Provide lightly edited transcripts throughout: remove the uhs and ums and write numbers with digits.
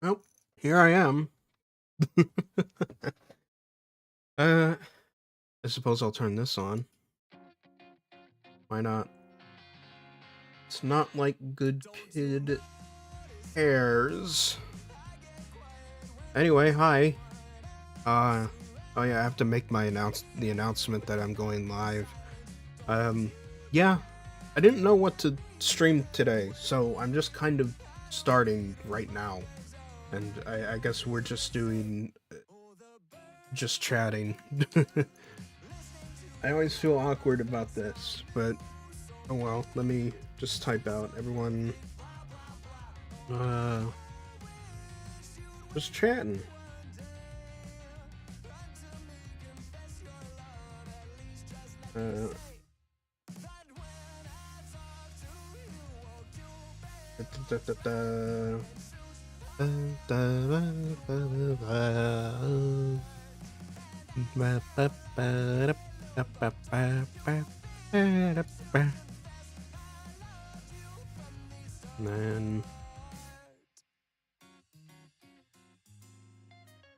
Well, here I am. I suppose I'll turn this on. Why not? It's not like good kid cares. Anyway, hi. Uh, oh yeah, I have to make the announcement that I'm going live. Um, yeah, I didn't know what to stream today, so I'm just kind of starting right now. And I guess we're just doing just chatting. I always feel awkward about this, but oh well, let me just type out everyone uh just chatting. Uh da, da, da, Man,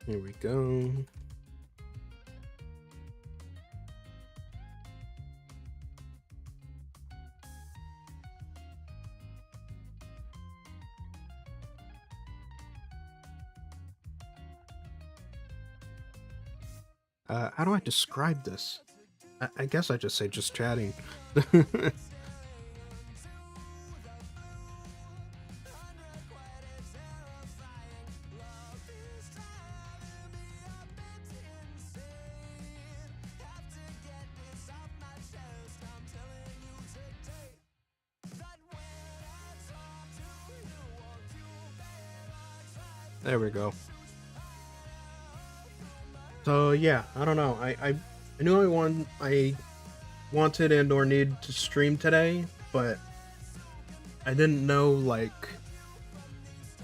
here we go. How do I describe this? I guess I just say just chatting. There we go. So yeah, I don't know. I knew I wanted and or needed to stream today, but I didn't know like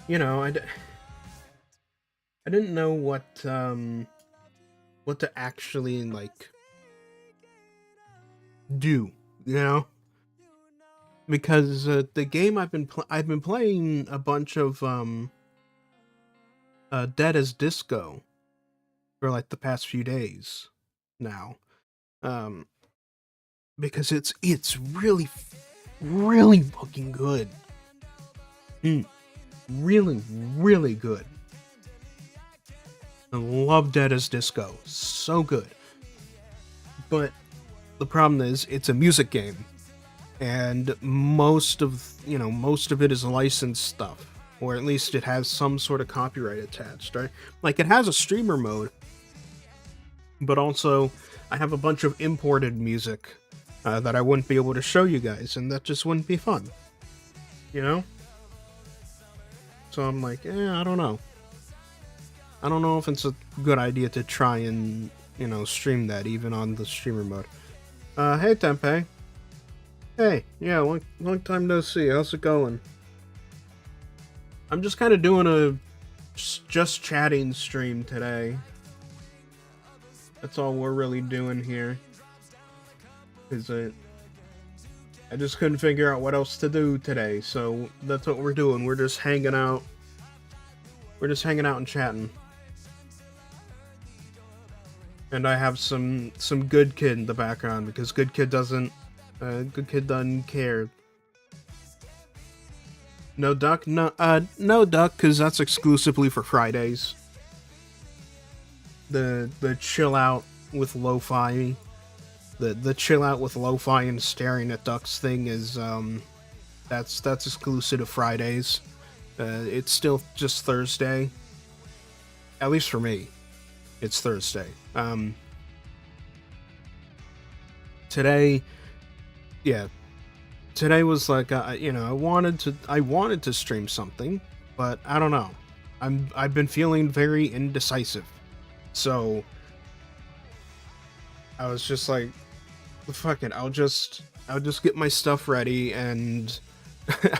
I didn't know what to actually like do, you know? Because the game I've been playing a bunch of Dead as Disco for like the past few days now. Um because it's really fucking good. Really, really good. I love Dead as Disco. So good. But the problem is it's a music game. And most of it is licensed stuff. Or at least it has some sort of copyright attached, right? Like it has a streamer mode, but also I have a bunch of imported music that I wouldn't be able to show you guys, and that just wouldn't be fun, you know? So I'm like, I don't know. I don't know if it's a good idea to try and, stream that even on the streamer mode. Hey Tempeh. Hey, yeah, long time no see. How's it going? I'm just kind of doing a just chatting stream today. That's all we're really doing here. Is it? I just couldn't figure out what else to do today, so that's what we're doing. We're just hanging out. We're just hanging out and chatting. And I have some good kid in the background because good kid doesn't care. No duck, no duck, because that's exclusively for Fridays. The chill out with lo-fi, the chill out with lo-fi and staring at ducks thing is that's exclusive to Fridays. It's still just Thursday. At least for me, it's Thursday. Today, yeah, today was like I wanted to stream something, but I don't know. I've been feeling very indecisive, so I was just like, fuck it, I'll just get my stuff ready and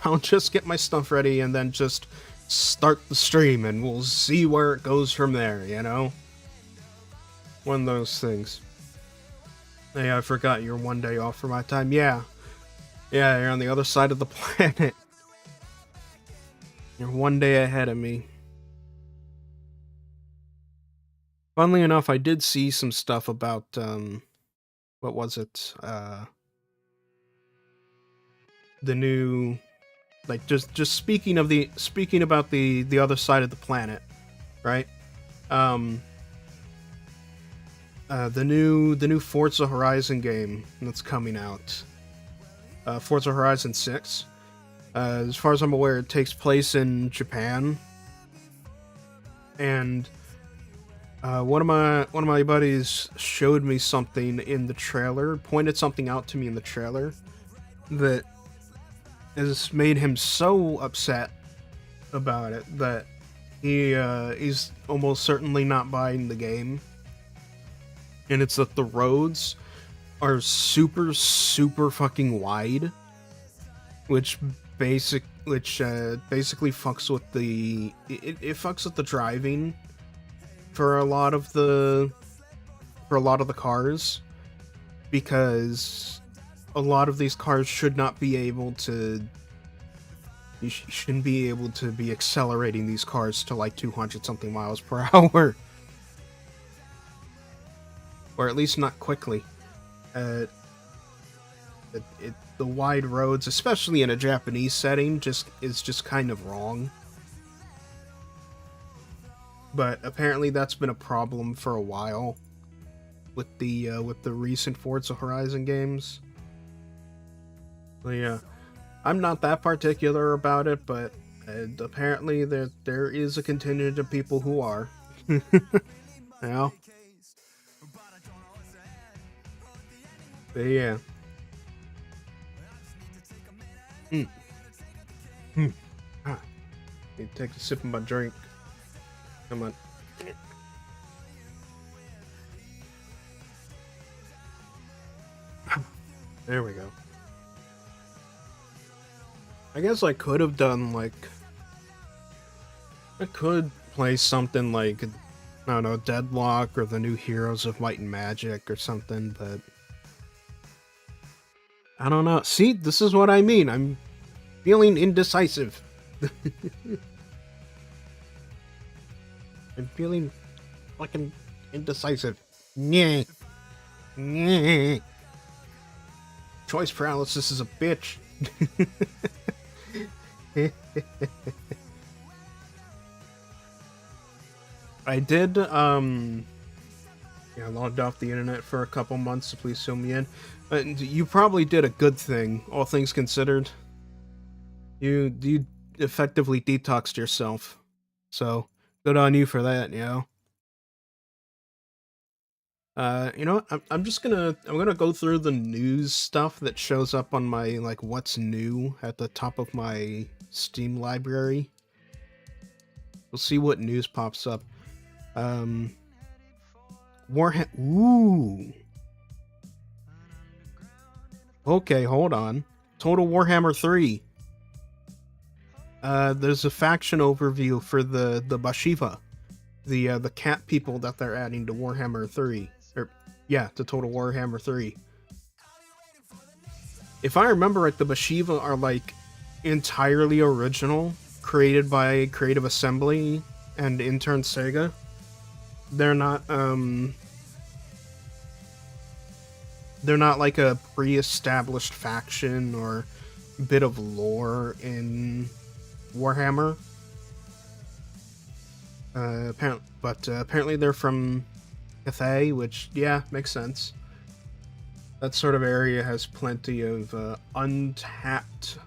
I'll just get my stuff ready and then just start the stream and we'll see where it goes from there, you know? One of those things. Hey, I forgot you're one day off for my time. Yeah, you're on the other side of the planet. You're one day ahead of me. Funnily enough, I did see some stuff about what was it? The new, like, just speaking about the other side of the planet, right? Um, the new Forza Horizon game that's coming out, Forza Horizon 6. As far as I'm aware, it takes place in Japan, and one of my buddies showed me something in the trailer, pointed something out to me in the trailer that has made him so upset about it that he's almost certainly not buying the game. And it's that the roads are super super fucking wide, which basically fucks with it fucks with the driving for a lot of the cars, because a lot of these cars should not be able to you shouldn't be able to be accelerating these cars to like 200 something miles per hour, or at least not quickly. uh, the wide roads, especially in a Japanese setting, just kind of wrong. But apparently that's been a problem for a while with the recent Forza Horizon games. So yeah, I'm not that particular about it, but apparently there is a contingent of people who are. Yeah, but yeah. Mm. Mm. Ah, need to take a sip of my drink. Come on. There we go. I guess I could have done like I could play something like, I don't know, Deadlock or the new Heroes of Might and Magic or something, but I don't know. See, this is what I mean. I'm feeling indecisive. I'm feeling fucking indecisive. Yeah. Yeah. Choice paralysis is a bitch. I did yeah, logged off the internet for a couple months, so please fill me in. But you probably did a good thing, all things considered. You effectively detoxed yourself. So good on you for that, you know. You know what? I'm gonna go through the news stuff that shows up on my like what's new at the top of my Steam library. We'll see what news pops up. Um, Warhammer. Ooh. Okay, hold on. Total Warhammer 3. There's a faction overview for the Bashiva, the cat people that they're adding to Warhammer 3. Or yeah, to Total Warhammer 3. If I remember right, the Bashiva are like entirely original, created by Creative Assembly and Intern Sega. They're not they're not like a pre-established faction or bit of lore in Warhammer. Apparently they're from Cathay, which yeah makes sense. That sort of area has plenty of untapped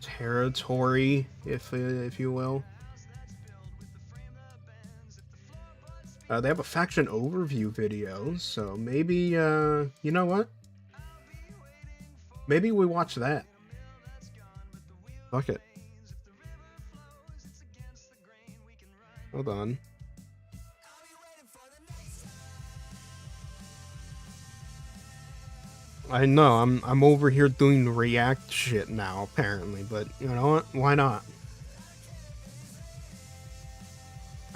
territory, if you will. They have a faction overview video, so maybe you know what? Maybe we watch that. Fuck it. Hold on. I know I'm over here doing React shit now, apparently, but you know what? Why not?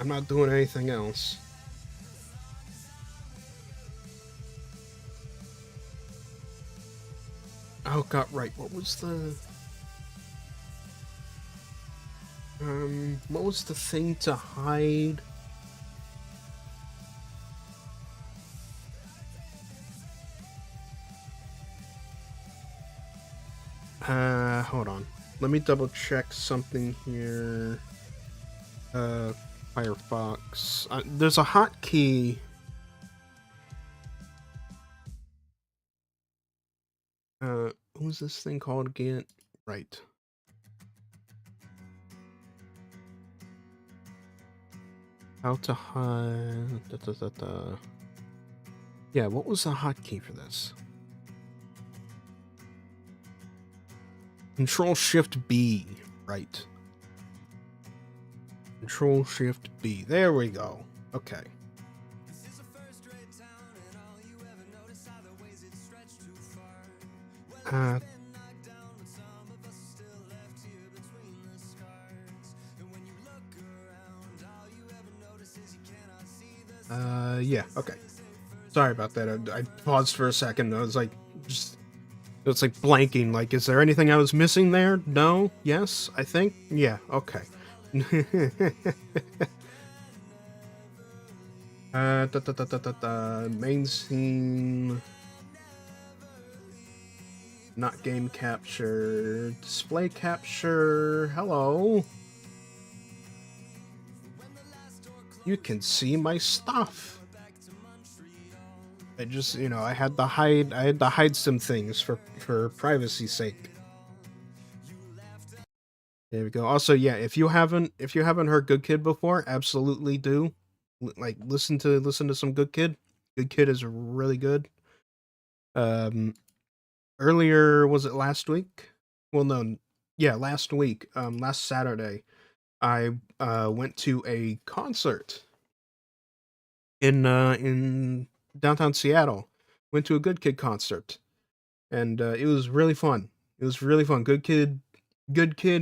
I'm not doing anything else. Oh god, right. What was the thing to hide? Hold on. Let me double check something here. Uh, Firefox. There's a hotkey. Who's this thing called again? Right. How to hide. Yeah, what was the hotkey for this? Control Shift B. Right. Control Shift B. There we go. Okay. Uh, yeah, okay. Sorry about that. I paused for a second. I was like, just, it's like blanking. Like, is there anything I was missing there? No? Yes? I think? Yeah, okay. Main scene. Not game capture. Display capture. Hello. You can see my stuff. I just, I had to hide some things for privacy's sake. There we go. Also, yeah, if you haven't heard Good Kid before, absolutely do. Like listen to some Good Kid. Good Kid is really good. Um Earlier, was it last week? Well, no. Yeah, last week, last Saturday, I went to a concert in downtown Seattle. Went to a Good Kid concert, and it was really fun. It was really fun. Good Kid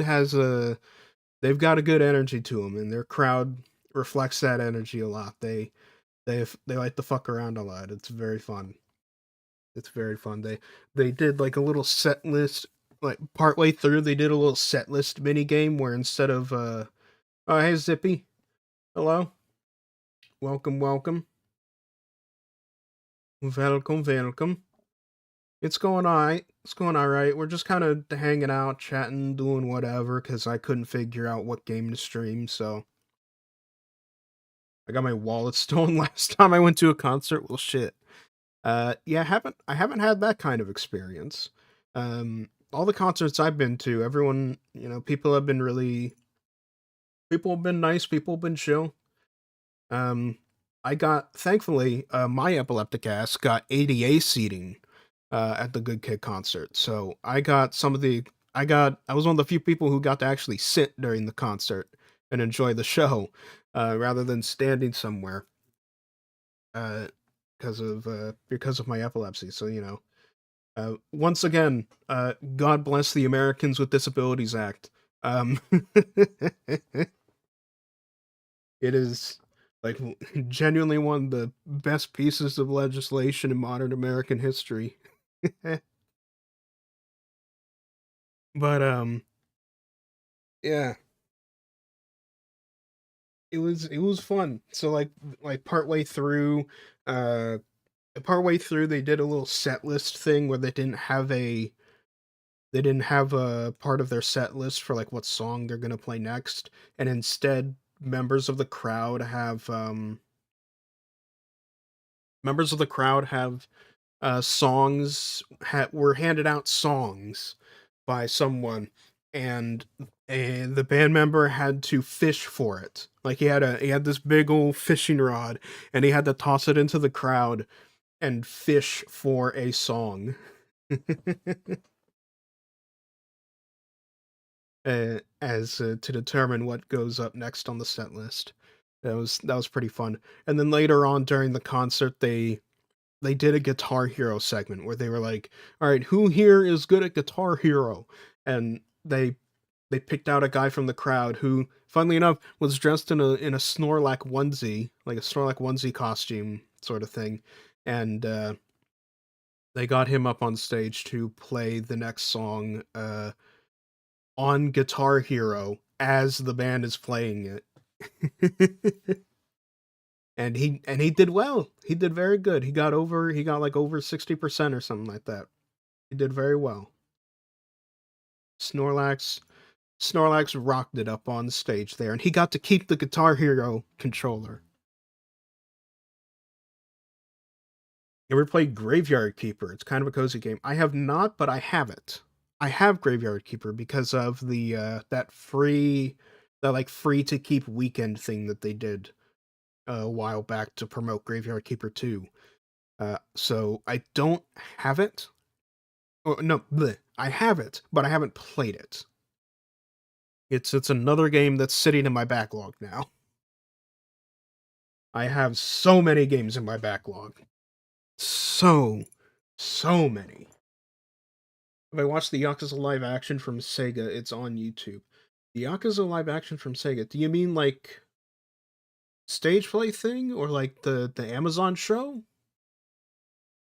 has a they've got a good energy to them, and their crowd reflects that energy a lot. They like to fuck around a lot. It's very fun. It's very fun. They did like a little set list, like partway through. They did a little set list mini game where instead of oh, hey Zippy, hello, welcome, welcome, welcome, welcome. It's going alright. It's going alright. We're just kind of hanging out, chatting, doing whatever, because I couldn't figure out what game to stream. So I got my wallet stolen last time I went to a concert. Well, shit. Yeah, I haven't had that kind of experience. All the concerts I've been to, everyone, people have been nice, people have been chill. Um, I got thankfully, my epileptic ass got ADA seating at the Good Kid concert. So I was one of the few people who got to actually sit during the concert and enjoy the show, rather than standing somewhere, uh, because of my epilepsy. So once again, God bless the Americans with Disabilities Act. It is like genuinely one of the best pieces of legislation in modern American history. But yeah, it was fun. So like uh partway through they did a little set list thing where they didn't have a part of their set list for like what song they're gonna play next, and instead members of the crowd have songs were handed out songs by someone, and the band member had to fish for it. Like he had this big old fishing rod, and he had to toss it into the crowd and fish for a song. As to determine what goes up next on the set list. That was pretty fun. And then later on during the concert, they did a Guitar Hero segment where they were like, "All right, who here is good at Guitar Hero?" And they picked out a guy from the crowd who, funnily enough, was dressed in a Snorlax onesie, like a Snorlax onesie costume sort of thing, and they got him up on stage to play the next song on Guitar Hero as the band is playing it. And he did well. He did very good. He got like over 60% or something like that. He did very well. Snorlax Snorlax rocked it up on stage there, and he got to keep the Guitar Hero controller. Ever played Graveyard Keeper? It's kind of a cozy game. I have not, but I have it. I have Graveyard Keeper because of the that like free to keep weekend thing that they did a while back to promote Graveyard Keeper 2. So I don't have it. Oh, no, bleh. I have it, but I haven't played it. It's another game that's sitting in my backlog now. I have so many games in my backlog. So many. If I watch the Yakuza live action from Sega, it's on YouTube. The Yakuza live action from Sega. Do you mean like stage play thing or like the Amazon show?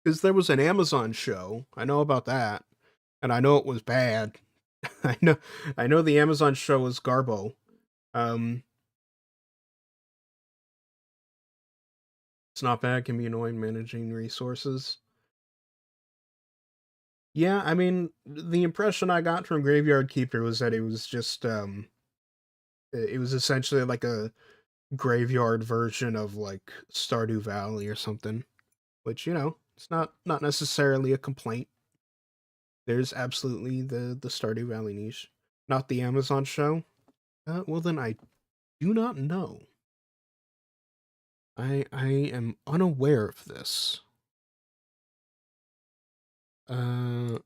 Because there was an Amazon show. I know about that, and I know it was bad. I know the Amazon show was Garbo. Um, it's not bad. Can be annoying managing resources. Yeah, I mean, the impression I got from Graveyard Keeper was that it was just it was essentially like a graveyard version of like Stardew Valley or something, which it's not necessarily a complaint. There's absolutely the Stardew Valley niche, not the Amazon show. Well then I do not know. I am unaware of this. Uh,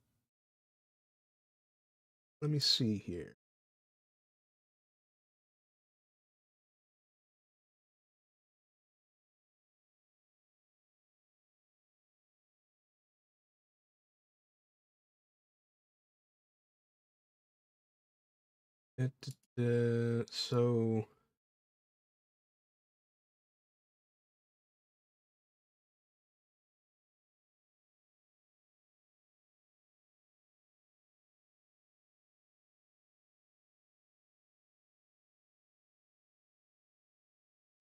let me see here. So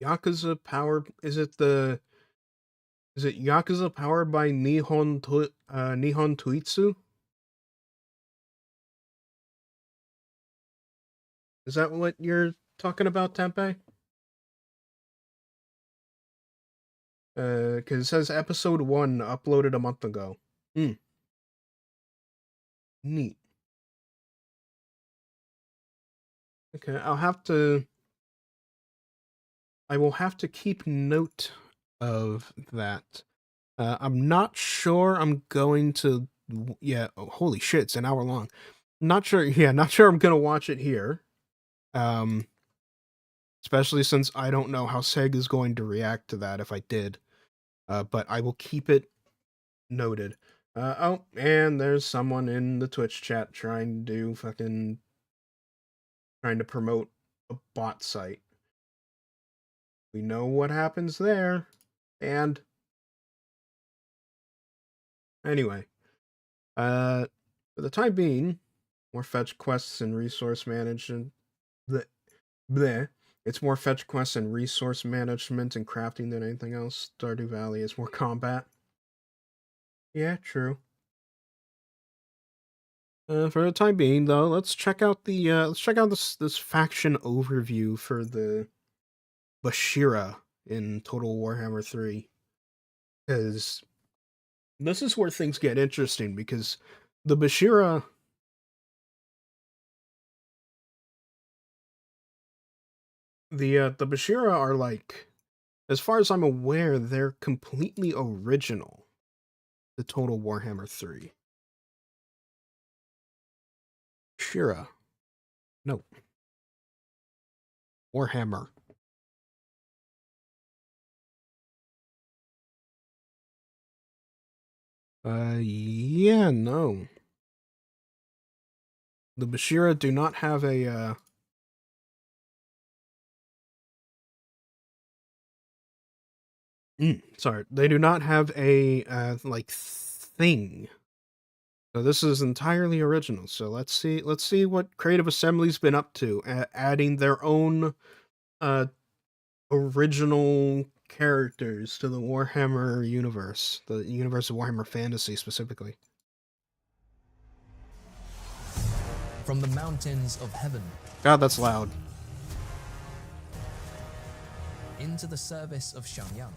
Yakuza powered is it Yakuza powered by Nihon Tuitsu? Is that what you're talking about, Tempe? Because it says episode 1 uploaded a month ago. Hmm, neat. Okay, I will have to keep note of that. I'm not sure I'm going to. Yeah, oh, holy shit, it's an hour long. Not sure. Yeah, not sure I'm gonna watch it here. Um, especially since I don't know how Seg is going to react to that if I did. But I will keep it noted. Oh, and there's someone in the Twitch chat trying to promote a bot site. We know what happens there. And anyway, for the time being, more fetch quests and resource management. Bleh, bleh. It's more fetch quests and resource management and crafting than anything else. Stardew Valley is more combat. Yeah, true. For the time being, though, let's check out this faction overview for the Bashira in Total Warhammer 3, because this is where things get interesting. Because the Bashira, the Bashira are like, as far as I'm aware, they're completely original to Total Warhammer 3. Shira, no, Warhammer. Yeah, no. The Bashira do not have a sorry, they do not have a like thing. So this is entirely original. So let's see what Creative Assembly's been up to, adding their own uh original characters to the Warhammer universe, the universe of Warhammer Fantasy specifically. From the mountains of heaven God, that's loud. into the service of Xiangyang,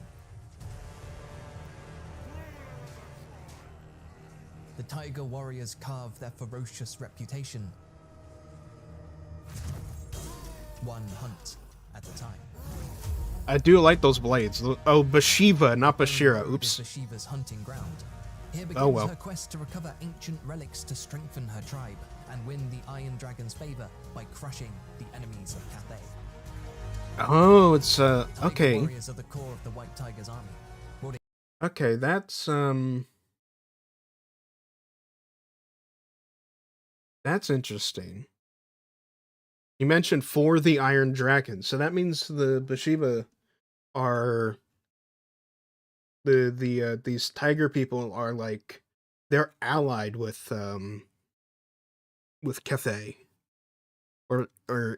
the Tiger Warriors carve their ferocious reputation, one hunt at a time. I do like those blades. Oh, Bathsheba, not Bashira. Doinggggg is Oops. Bathsheba's hunting ground. Here Oh, begins well. her quest to recover ancient relics to strengthen her tribe and win the Iron Dragon's favor by crushing the enemies of Cathay. Oh, it's, Tiger okay. Warriors are the core of the White Tiger's army. Okay, that's interesting. You mentioned for the Iron Dragon, so that means the Bathsheba are these tiger people are like they're allied with Cathay, or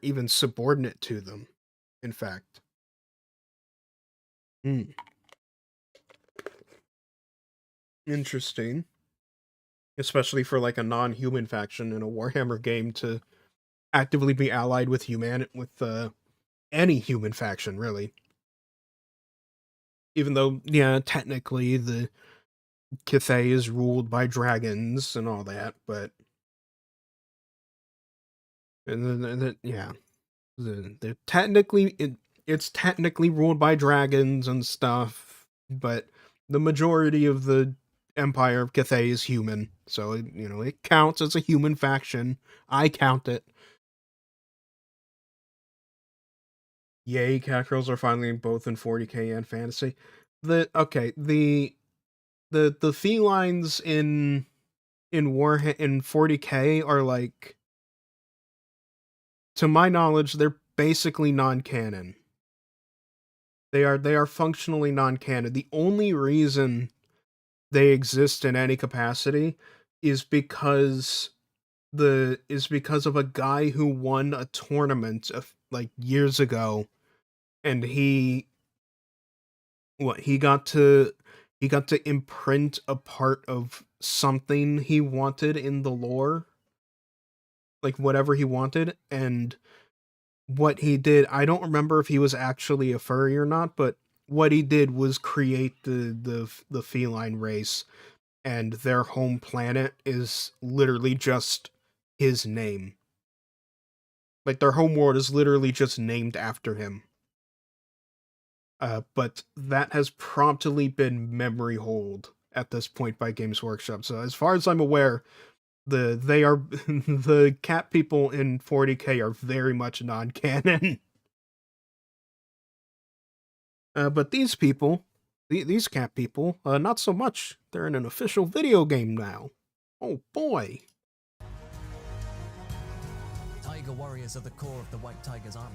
even subordinate to them, in fact. Hmm. Interesting. Especially for like a non-human faction in a Warhammer game to actively be allied with any human faction, really. Even though, yeah, technically the Cathay is ruled by dragons and all that, but yeah, they're technically it's technically ruled by dragons and stuff, but the majority of the Empire of Cathay is human, so it counts as a human faction. I count it. Yay, Catgirls are finally both in 40k and fantasy. The felines in 40k are like, to my knowledge, they're basically non-canon. They are functionally non-canon. The only reason they exist in any capacity is because of a guy who won a tournament of like years ago, and he got to imprint a part of something he wanted in the lore, like whatever he wanted. And what he did, I don't remember if he was actually a furry or not, but what he did was create the feline race, and their home planet is literally just his name. Like their home world is literally just named after him. But that has promptly been memory holed at this point by Games Workshop. So as far as I'm aware, the cat people in 40k are very much non-canon. But these people, these cat people, not so much. They're in an official video game now. Oh boy. Tiger Warriors are the core of the White Tiger's army.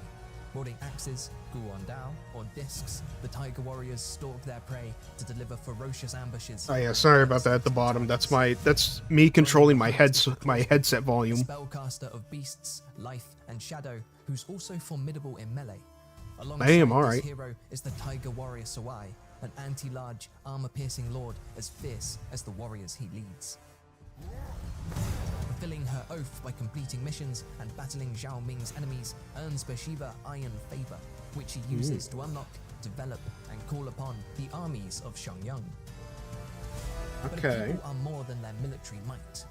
Wielding axes, guandao, or discs, the Tiger Warriors stalk their prey to deliver ferocious ambushes. Oh yeah, sorry about that at the bottom. That's me controlling my headset volume. Spellcaster of beasts, life, and shadow, who's also formidable in melee. Damn, alright. This hero is the Tiger Warrior Sawai, an anti-large, armor-piercing lord as fierce as the warriors he leads. Fulfilling her oath by completing missions and battling Zhao Ming's enemies earns Bathsheba Iron Favor, which she uses to unlock, develop, and call upon the armies of Xiangyang. But people are more than their military might.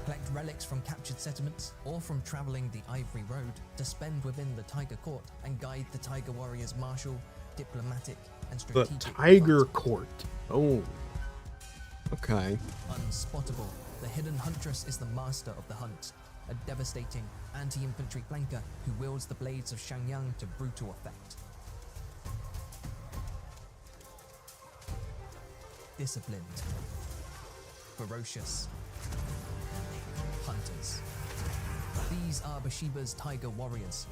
Collect relics from captured settlements or from traveling the Ivory Road to spend within the Tiger Court and guide the Tiger Warriors' martial, diplomatic, and strategic. The Tiger Court. Oh. Okay. Unspottable, the Hidden Huntress is the master of the hunt, a devastating anti-infantry flanker who wields the blades of Xiangyang to brutal effect. Disciplined, ferocious hunters. These are Bathsheba's Tiger Warriors,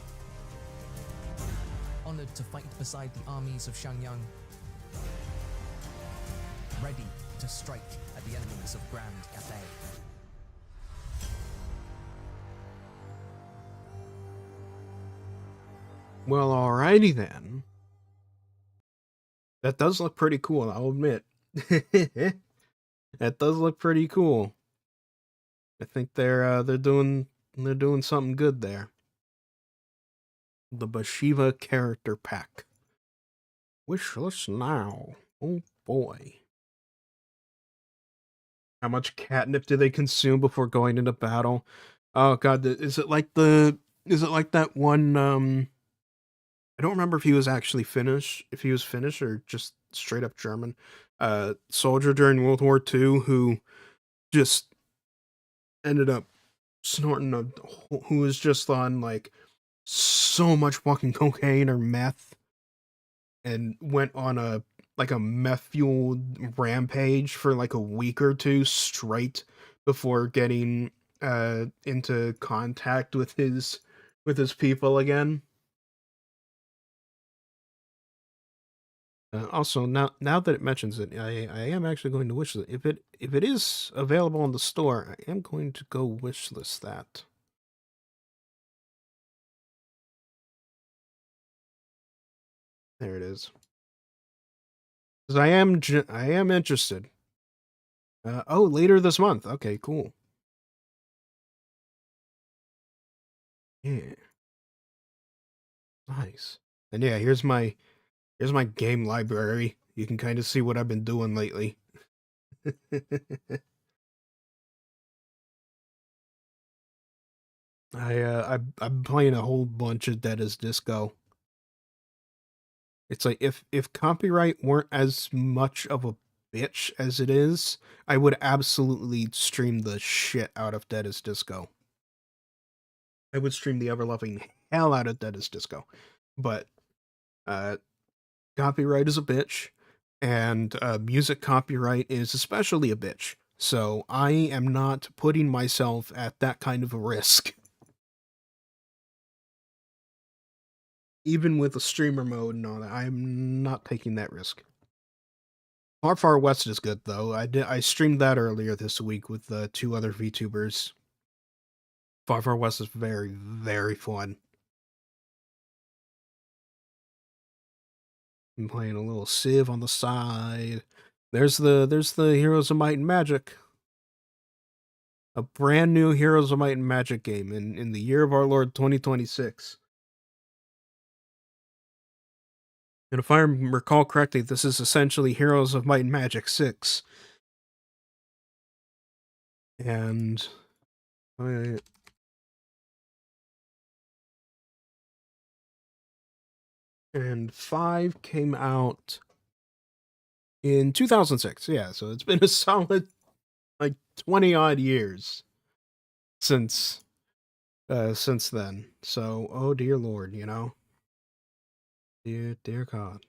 honored to fight beside the armies of Xiangyang, ready to strike at the enemies of Grand Cathay. Well, alrighty then. That does look pretty cool, I'll admit. That does look pretty cool. I think they're doing something good there. The Bashiva character pack. Wishlist now. Oh boy. How much catnip do they consume before going into battle? Oh god, is it like that one I don't remember if he was actually Finnish, if he was Finnish or just straight up German. Soldier during World War II who just ended up snorting who was just on like so much fucking cocaine or meth and went on a meth fueled rampage for like a week or two straight before getting into contact with his people again. Also, now that it mentions it, I am actually going to wish list if it is available in the store. I am going to go wish list that. There it is. Because I am interested. Oh, later this month. Okay, cool. Yeah, nice. And yeah, here's my game library. You can kind of see what I've been doing lately. I'm playing a whole bunch of Dead as Disco. It's like if copyright weren't as much of a bitch as it is, I would absolutely stream the shit out of Dead as Disco. I would stream the ever loving hell out of Dead as Disco. But uh copyright is a bitch, and music copyright is especially a bitch. So I am not putting myself at that kind of a risk. Even with a streamer mode and all that, I'm not taking that risk. Far West is good though. I streamed that earlier this week with two other VTubers. Far West is very fun. I'm playing a little Civ on the side. There's the Heroes of Might and Magic. A brand new Heroes of Might and Magic game in the year of our Lord 2026. And if I recall correctly, this is essentially Heroes of Might and Magic 6. And uh, and 5 came out in 2006. Yeah, so it's been a solid like 20 odd years since since then. So, oh dear lord, you know. Dear god.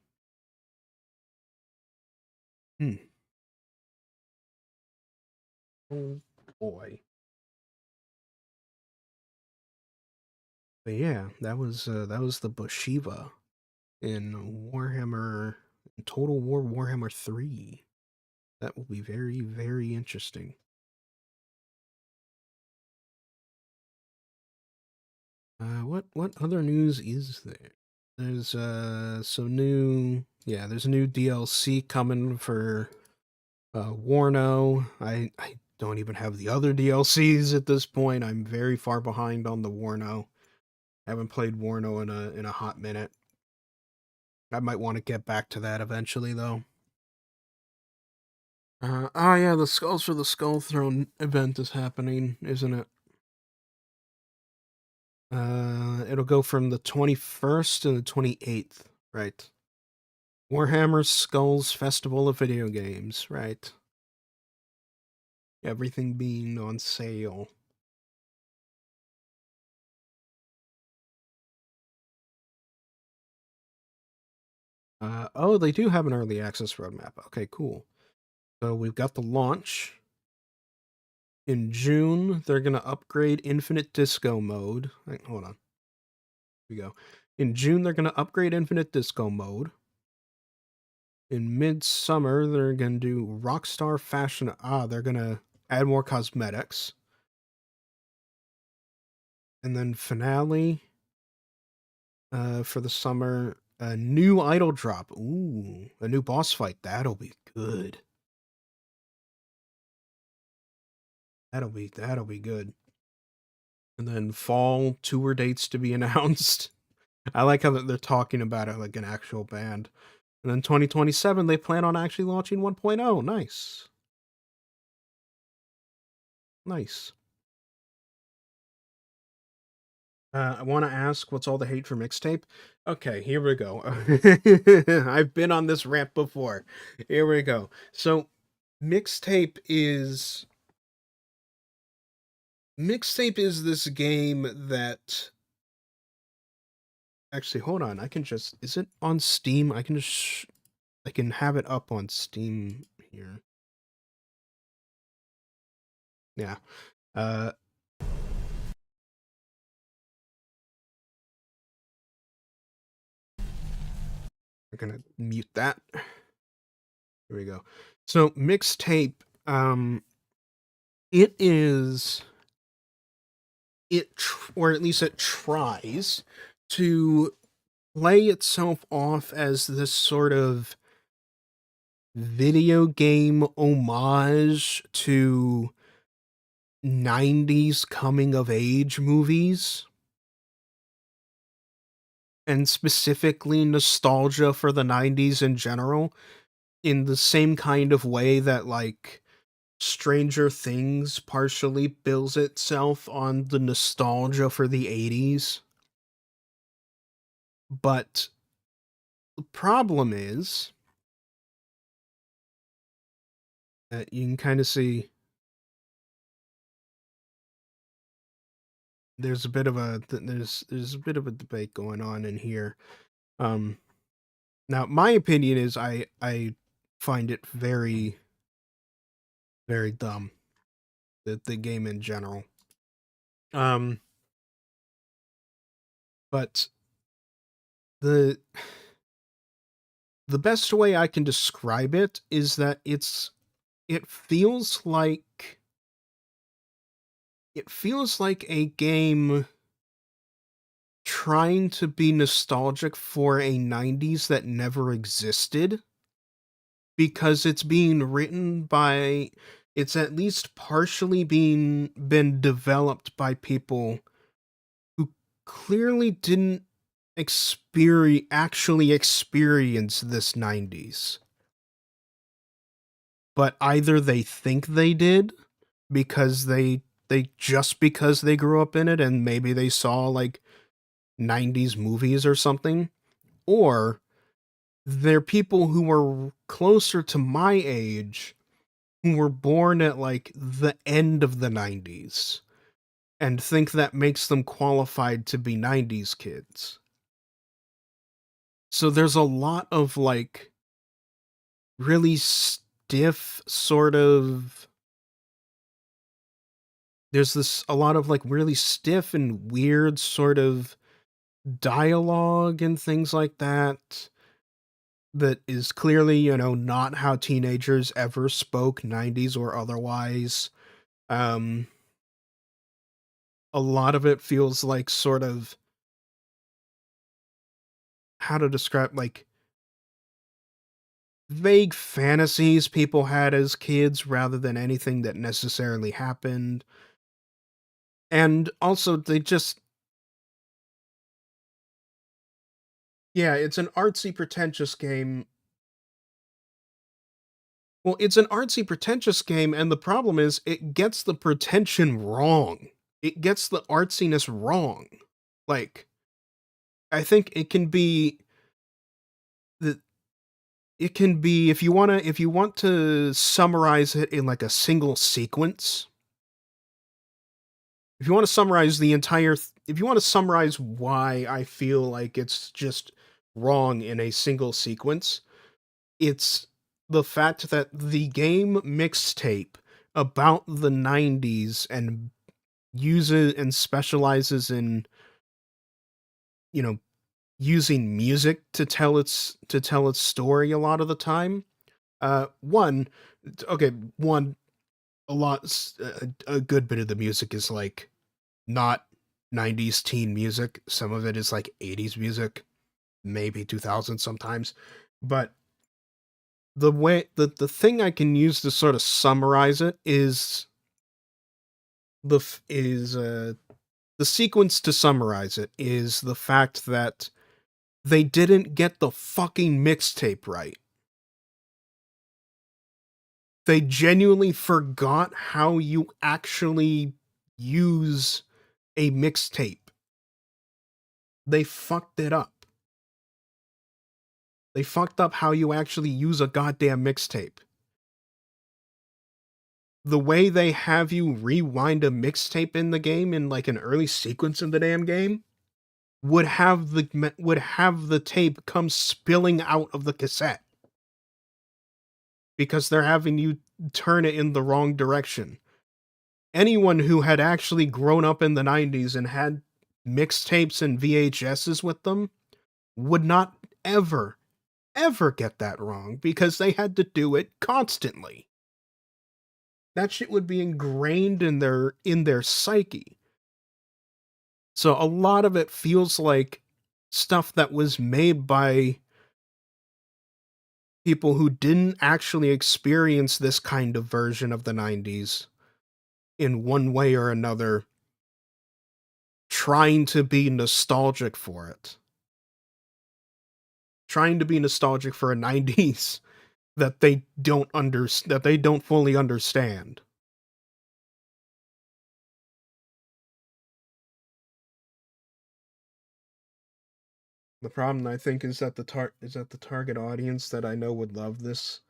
Hmm. Oh boy. But yeah, that was the Bushiva in Warhammer in Total War Warhammer 3. That will be very interesting. What other news is there? There's some new there's a new DLC coming for Warno. I don't even have the other DLCs at this point. I'm very far behind on the Warno. I haven't played Warno in a hot minute. I might want to get back to that eventually though. Yeah, the Skulls for the Skull Throne event is happening, isn't it? It'll go from the 21st to the 28th, right? Warhammer Skulls Festival of Video Games, right? Everything being on sale. Oh, they do have an early access roadmap. Okay, cool. So we've got the launch. In June, they're going to upgrade Infinite Disco mode. Wait, hold on. Here we go. In June, they're going to upgrade Infinite Disco mode. In midsummer, they're going to do Rockstar Fashion. They're going to add more cosmetics. And then finale for the summer, a new idol drop. Ooh, a new boss fight. That'll be good. That'll be good. And then fall tour dates to be announced. I like how that they're talking about it like an actual band. And then 2027, they plan on actually launching 1.0. Nice. Nice. I want to ask, what's all the hate for mixtape? Okay, here we go. I've been on this rant before. Here we go. So, mixtape is mixtape is this game that actually, hold on. I can just is it on Steam? I can just I can have it up on Steam here. Yeah. Uh we're gonna mute that. Here we go. So mixtape, it is or at least it tries to play itself off as this sort of video game homage to 90s coming of age movies, and specifically nostalgia for the 90s in general, in the same kind of way that like Stranger Things partially bills itself on the nostalgia for the 80s. But the problem is that you can kind of see there's a bit of a there's a bit of a debate going on in here. Um Now my opinion is I find it very very dumb, the game in general. Um but the the best way I can describe it is that it feels like it feels like a game trying to be nostalgic for a 90s that never existed, because it's being written by it's at least partially being been developed by people who clearly didn't actually experience this 90s, but either they think they did because because they grew up in it and maybe they saw like 90s movies or something, or they're people who are closer to my age who were born at like the end of the 90s and think that makes them qualified to be 90s kids. So there's a lot of like really stiff sort of there's this a lot of like really stiff and weird sort of dialogue and things like that that is clearly, not how teenagers ever spoke, 90s or otherwise. Um a lot of it feels like sort of how to describe like vague fantasies people had as kids rather than anything that necessarily happened. And also they just yeah, it's an artsy pretentious game. Well, it's an artsy pretentious game, and the problem is it gets the pretension wrong. It gets the artsiness wrong. Like I think the it can be if you want to summarize it in like a single sequence, if you want to summarize if you want to summarize why I feel like it's just wrong in a single sequence, it's the fact that the game mixtape about the 90s and uses and specializes in, you know, using music to tell its story a lot of the time. One, okay, one a lot a good bit of the music is like not 90s teen music. Some of it is like 80s music, maybe 2000 sometimes. But the thing I can use to sort of summarize it is the sequence, to summarize it, is the fact that they didn't get the fucking mixtape right. They genuinely forgot how you actually use a mixtape. They fucked it up. They fucked up how you actually use a goddamn mixtape. The way they have you rewind a mixtape in the game, in like an early sequence in the damn game, would have the tape come spilling out of the cassette because they're having you turn it in the wrong direction. Anyone who had actually grown up in the 90s and had mixtapes and VHSs with them would not ever get that wrong because they had to do it constantly. That shit would be ingrained in their psyche. So a lot of it feels like stuff that was made by people who didn't actually experience this kind of version of the 90s in one way or another, trying to be nostalgic for it. Trying to be nostalgic for a 90s that they don't fully understand. The problem, I think, is that the target audience that I know would love this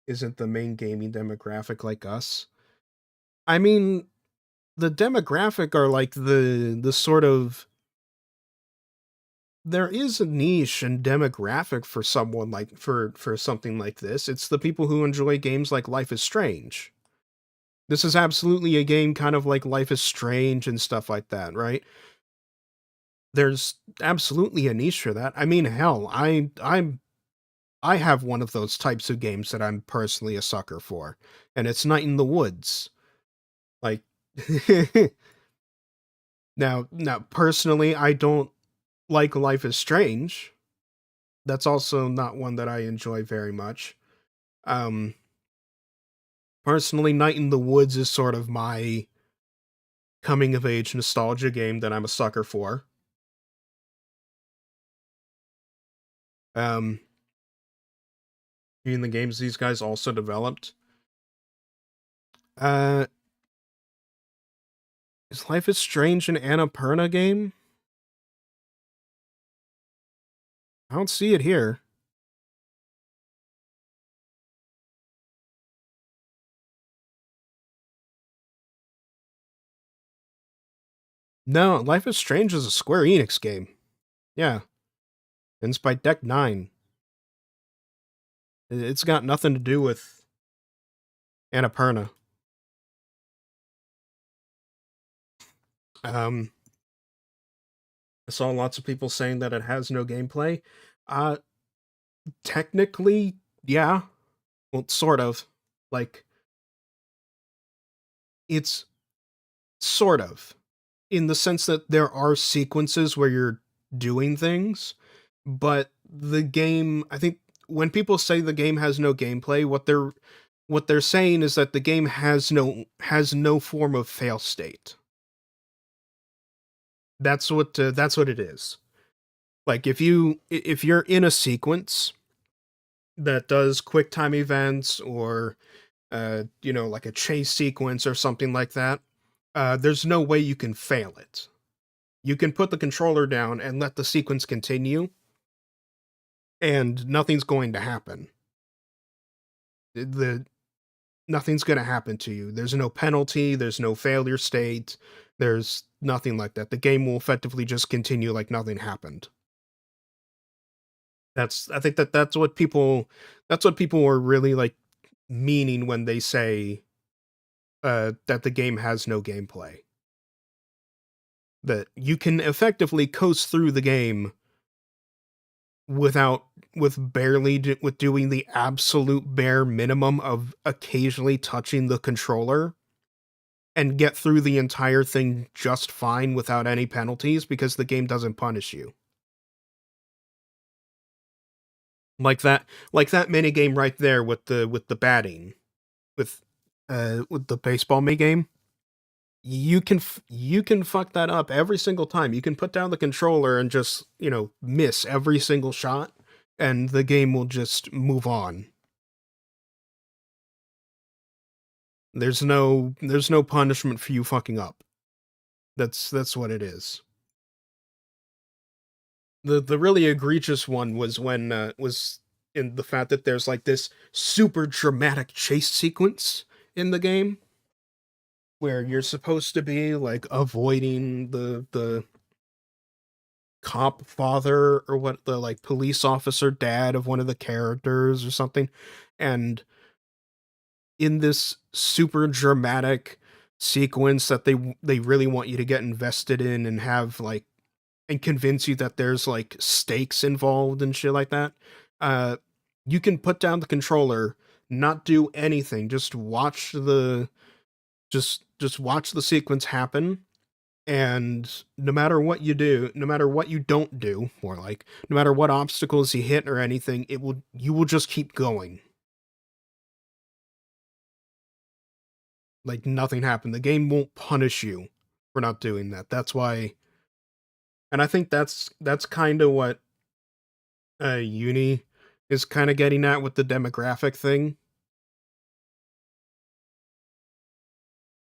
isn't the main gaming demographic like us. I mean, the demographic are like the sort of, there is a niche and demographic for someone like for something like this. It's the people who enjoy games like Life is Strange. This is absolutely a game kind of like Life is Strange and stuff like that, right? There's absolutely a niche for that. I mean, hell, I have one of those types of games that I'm personally a sucker for, and it's Night in the Woods. Like now personally, I don't like Life is Strange. That's also not one that I enjoy very much. Um Personally, Night in the Woods is sort of my coming of age nostalgia game that I'm a sucker for. Um in the games these guys also developed. Uh is Life is Strange an Annapurna game? I don't see it here. No, Life is Strange is a Square Enix game. Yeah. And it's by Deck 9. It's got nothing to do with Annapurna. Um, I saw lots of people saying that it has no gameplay. Uh, Technically, yeah. Well, sort of. Like, it's sort of. In the sense that there are sequences where you're doing things, but the game, I think when people say the game has no gameplay, what they're saying is that the game has no form of fail state. That's what it is. Like if you're in a sequence that does quick time events or like a chase sequence or something like that, there's no way you can fail it. You can put the controller down and let the sequence continue, and nothing's going to happen. The Nothing's going to happen to you. There's no penalty, there's no failure state, there's nothing like that. The game will effectively just continue like nothing happened. I think that's what people were really like meaning when they say that the game has no gameplay. That you can effectively coast through the game without with doing the absolute bare minimum of occasionally touching the controller and get through the entire thing just fine without any penalties because the game doesn't punish you. Like that mini game right there with the batting with the baseball mini game. you can fuck that up every single time. You can put down the controller and just, miss every single shot, and the game will just move on. There's no punishment for you fucking up. That's what it is. The really egregious one was when was in the fact that there's like this super dramatic chase sequence in the game where you're supposed to be like avoiding the cop father or what, the like police officer dad of one of the characters or something, and in this super dramatic sequence that they really want you to get invested in and have like and convince you that there's like stakes involved and shit like that, uh you can put down the controller, not do anything, just watch the sequence happen, and no matter what you do, no matter what you don't do, more like, no matter what obstacles you hit or anything, you will just keep going. Like nothing happened. The game won't punish you for not doing that. That's why, and I think that's kind of what Uni is kind of getting at with the demographic thing.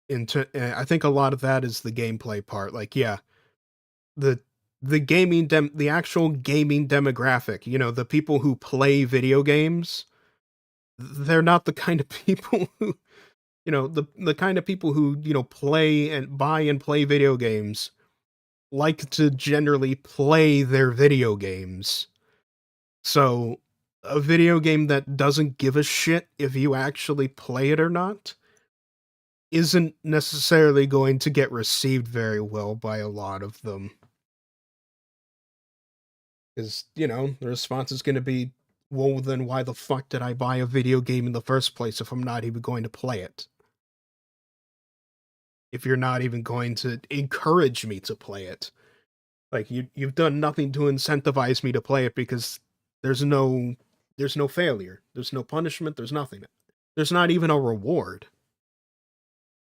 I think a lot of that is the gameplay part. Like, yeah, the the actual gaming demographic, the people who play video games, they're not the kind of people who, the kind of people who, play and buy and play video games like to generally play their video games. So, a video game that doesn't give a shit if you actually play it or not isn't necessarily going to get received very well by a lot of them. Because, the response is going to be, well, then why the fuck did I buy a video game in the first place if I'm not even going to play it? If you're not even going to encourage me to play it. Like, you've done nothing to incentivize me to play it because there's no there's no failure. There's no punishment, there's nothing. There's not even a reward.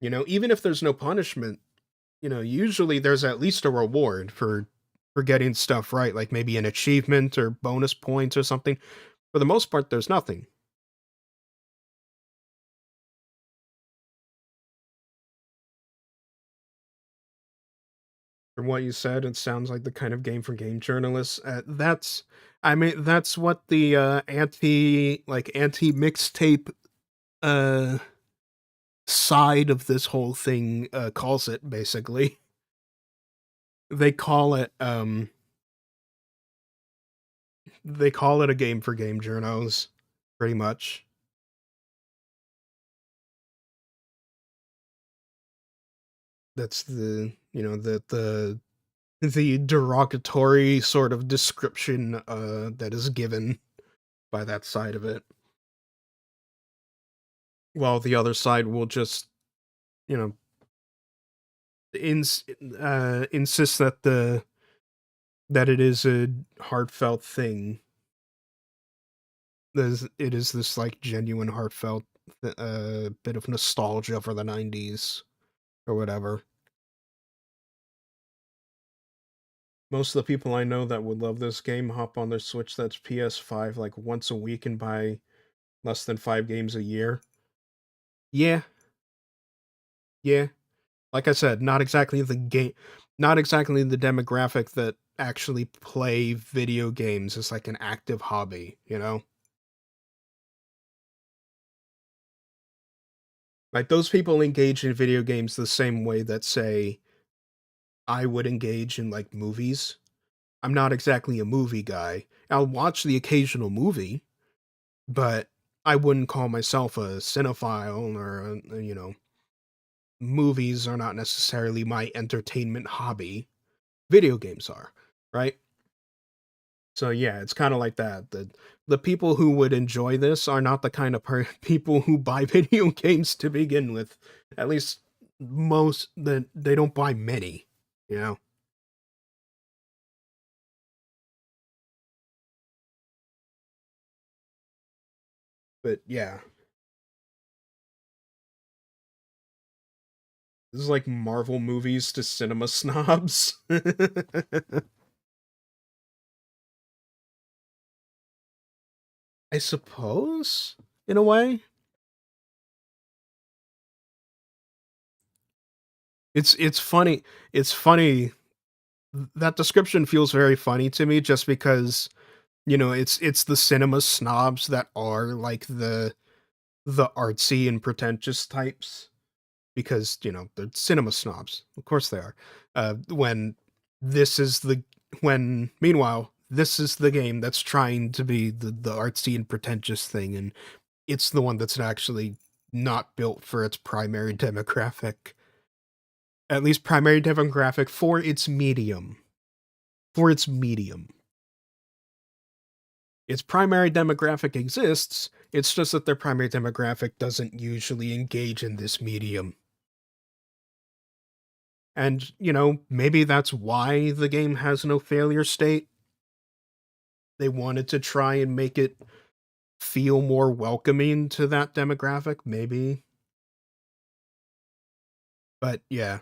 Even if there's no punishment, usually there's at least a reward for getting stuff right, like maybe an achievement or bonus points or something. For the most part, there's nothing. From what you said, it sounds like the kind of game for game journalists. I mean, that's what the anti mixtape uh side of this whole thing calls it. Basically, they call it a game for game journos, pretty much. That's the derogatory sort of description that is given by that side of it, while the other side will just, you know insist that it is a heartfelt thing. It is this like genuine heartfelt bit of nostalgia for the 90s or whatever. Most of the people I know that would love this game hop on their Switch that's PS5 like once a week and buy less than 5 games a year. Yeah, yeah. Like I said, not exactly the demographic that actually play video games as like an active hobby. Like those people engage in video games the same way that, say, I would engage in like movies. I'm not exactly a movie guy. I'll watch the occasional movie, but I wouldn't call myself a cinephile or movies are not necessarily my entertainment hobby. Video games are, right? So yeah, it's kind of like that. The people who would enjoy this are not the kind of people who buy video games to begin with. At least most that they don't buy many, you know. But yeah, This is like Marvel movies to cinema snobs. I suppose, in a way. It's funny. It's funny. That description feels very funny to me just because, it's the cinema snobs that are like the artsy and pretentious types because, they're cinema snobs. Of course they are. When this is the when meanwhile, this is the game that's trying to be the artsy and pretentious thing, and it's the one that's actually not built for its primary demographic. At least primary demographic for its medium. For its medium. Its primary demographic exists, it's just that their primary demographic doesn't usually engage in this medium. And, maybe that's why the game has no failure state. They wanted to try and make it feel more welcoming to that demographic, maybe. But yeah,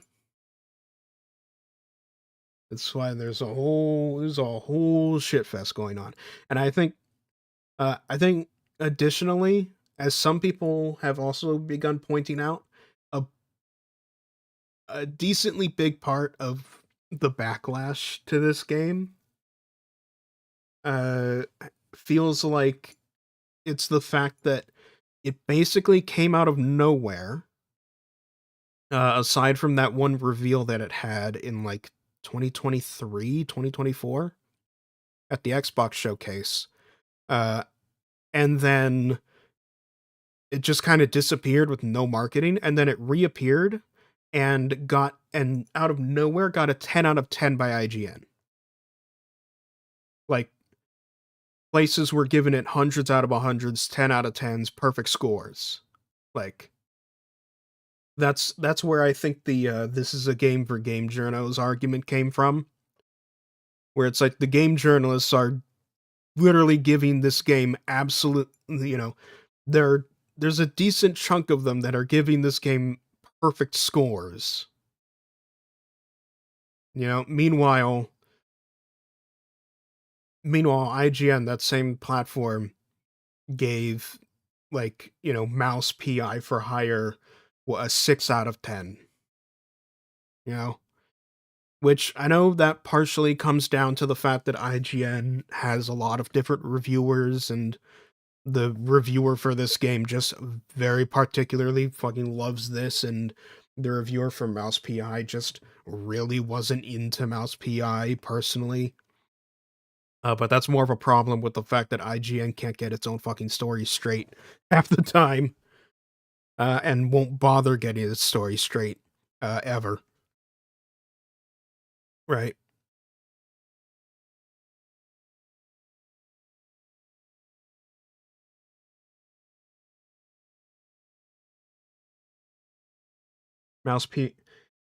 that's why there's a whole shit fest going on. And I think additionally, as some people have also begun pointing out, a a decently big part of the backlash to this game uh feels like it's the fact that it basically came out of nowhere, aside from that one reveal that it had in like 2023, 2024 at the Xbox showcase. Uh and then it just kind of disappeared with no marketing, and then it reappeared and out of nowhere got a 10 out of 10 by IGN. Like, places were giving it hundreds out of hundreds, 10 out of 10s, perfect scores. Like, that's where I think the this is a game for game journos argument came from, where it's like the game journalists are literally giving this game absolute, there there's a decent chunk of them that are giving this game perfect scores. Meanwhile, IGN, that same platform, gave Mouse PI for Hire a 6 out of 10, you know? Which I know that partially comes down to the fact that IGN has a lot of different reviewers, and the reviewer for this game just very particularly fucking loves this, and the reviewer for Mouse PI just really wasn't into Mouse PI personally. But that's more of a problem with the fact that IGN can't get its own fucking story straight half the time, and won't bother getting its story straight, ever. Right. Mouse P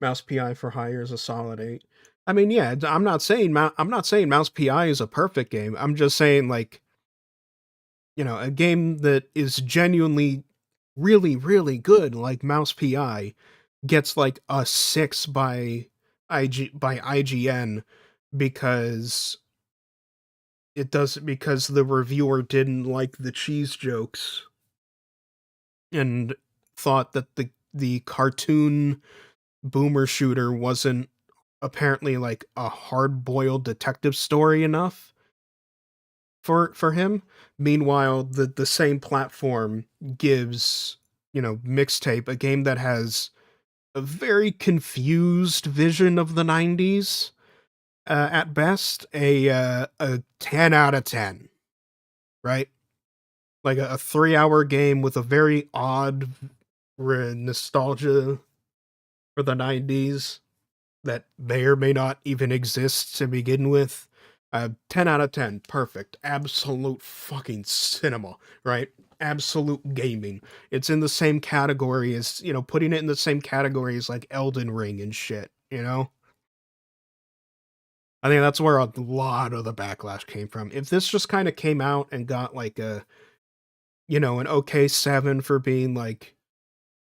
Mouse PI for Hire is a solid 8. I mean, yeah, I'm not saying Mouse PI is a perfect game. I'm just saying, like, a game that is genuinely really, really good, like Mouse PI, gets like a 6 by IGN because because the reviewer didn't like the cheese jokes and thought that the cartoon boomer shooter wasn't apparently like a hard-boiled detective story enough for him. Meanwhile, the same platform gives, Mixtape, a game that has a very confused vision of the 90s, at best, a 10 out of 10, right? Like a 3-hour game with a very odd nostalgia for the 90s that may or may not even exist to begin with. 10 out of 10, perfect. Absolute fucking cinema, right? Absolute gaming. It's in the same category as, putting it in the same category as like Elden Ring and shit, you know? I think that's where a lot of the backlash came from. If this just kind of came out and got like an okay 7 for being like,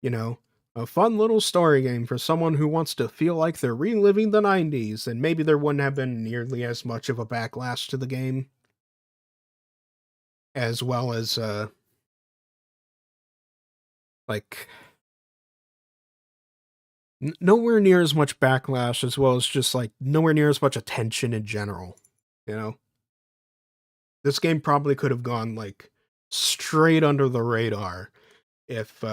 you know, A fun little story game for someone who wants to feel like they're reliving the 90s, and maybe there wouldn't have been nearly as much of a backlash to the game, as well as, like, nowhere near as much backlash, as well as just, like, nowhere near as much attention in general, you know? This game probably could have gone, like, straight under the radar if,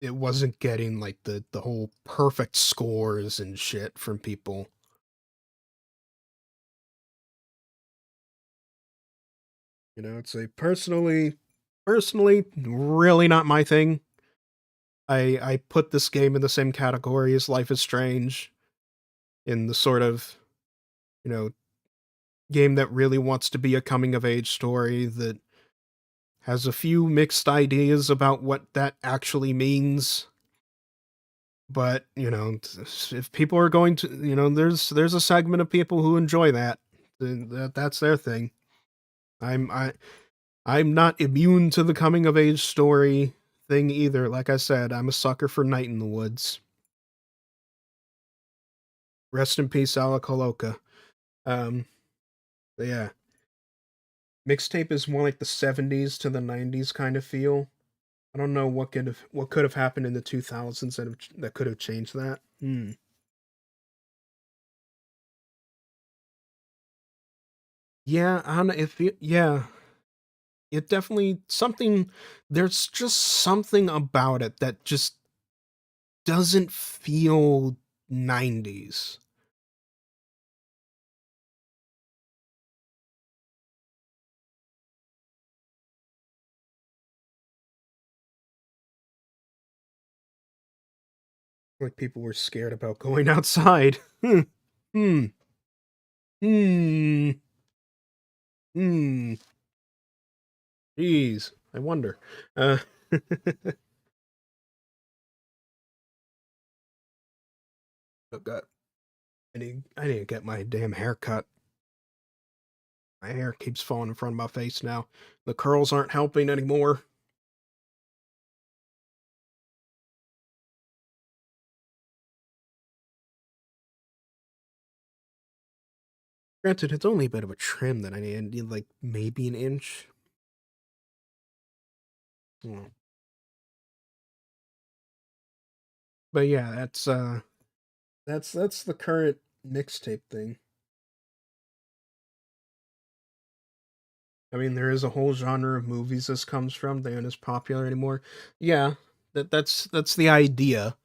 it wasn't getting, like, the whole perfect scores and shit from people. You know, it's a personally, really not my thing. I put this game in the same category as Life is Strange, in the sort of, you know, game that really wants to be a coming of age story that has a few mixed ideas about what that actually means. But, you know, if people are going to, you know, there's a segment of people who enjoy that. That's their thing. I'm I I'm not immune to the coming of age story thing either. Like I said, I'm a sucker for Night in the Woods. Rest in peace, Ala Coloca. Um, but yeah, mixtape is more like the '70s to the '90s kind of feel. I don't know what could have happened in the 2000s that could have changed that. Hmm. Yeah, I don't know if yeah, it definitely something. There's just something about it that just doesn't feel '90s. Like people were scared about going outside. Hmm. Hmm. Hmm. Hmm. Jeez. I wonder. Uh oh god. I need to get my damn hair cut. My hair keeps falling in front of my face now. The curls aren't helping anymore. Granted, it's only a bit of a trim that I need like maybe an inch. Hmm. But yeah, that's the current mixtape thing. I mean, there is a whole genre of movies this comes from. They aren't as popular anymore. Yeah, that's the idea.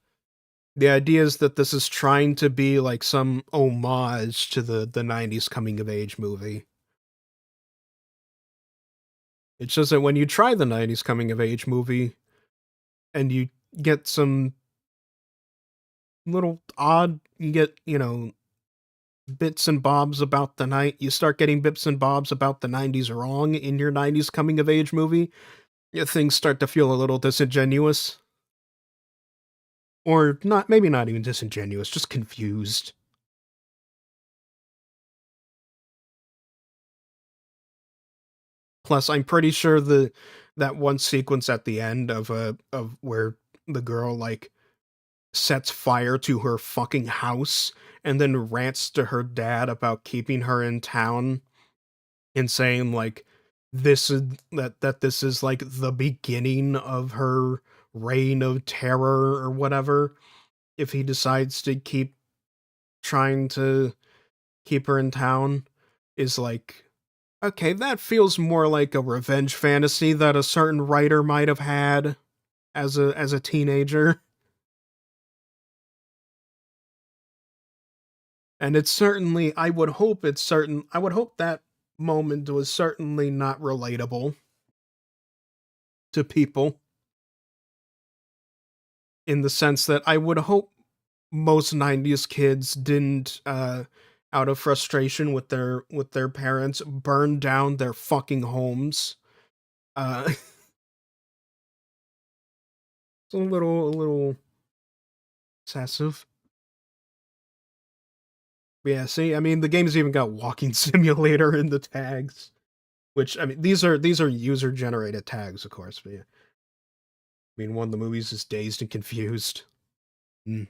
The idea is that this is trying to be like some homage to the '90s coming of age movie. It's just that when you try the '90s coming of age movie and you get some little odd, you get, you know, bits and bobs about the night, you start getting bits and bobs about the '90s wrong in your '90s coming of age movie, yeah, things start to feel a little disingenuous. Or not, maybe not even disingenuous, just confused. Plus, I'm pretty sure that one sequence at the end of where the girl like sets fire to her fucking house and then rants to her dad about keeping her in town and saying like this is like the beginning of her reign of terror or whatever if he decides to keep trying to keep her in town is like okay, that feels more like a revenge fantasy that a certain writer might have had as a teenager. And it's certainly I would hope that moment was certainly not relatable to people in the sense that I would hope most '90s kids didn't out of frustration with their parents burn down their fucking homes. It's a little excessive. Yeah, see, I mean, the game's even got walking simulator in the tags, which I mean, these are user generated tags, of course. But yeah, mean, one of the movies is Dazed and Confused. Mm.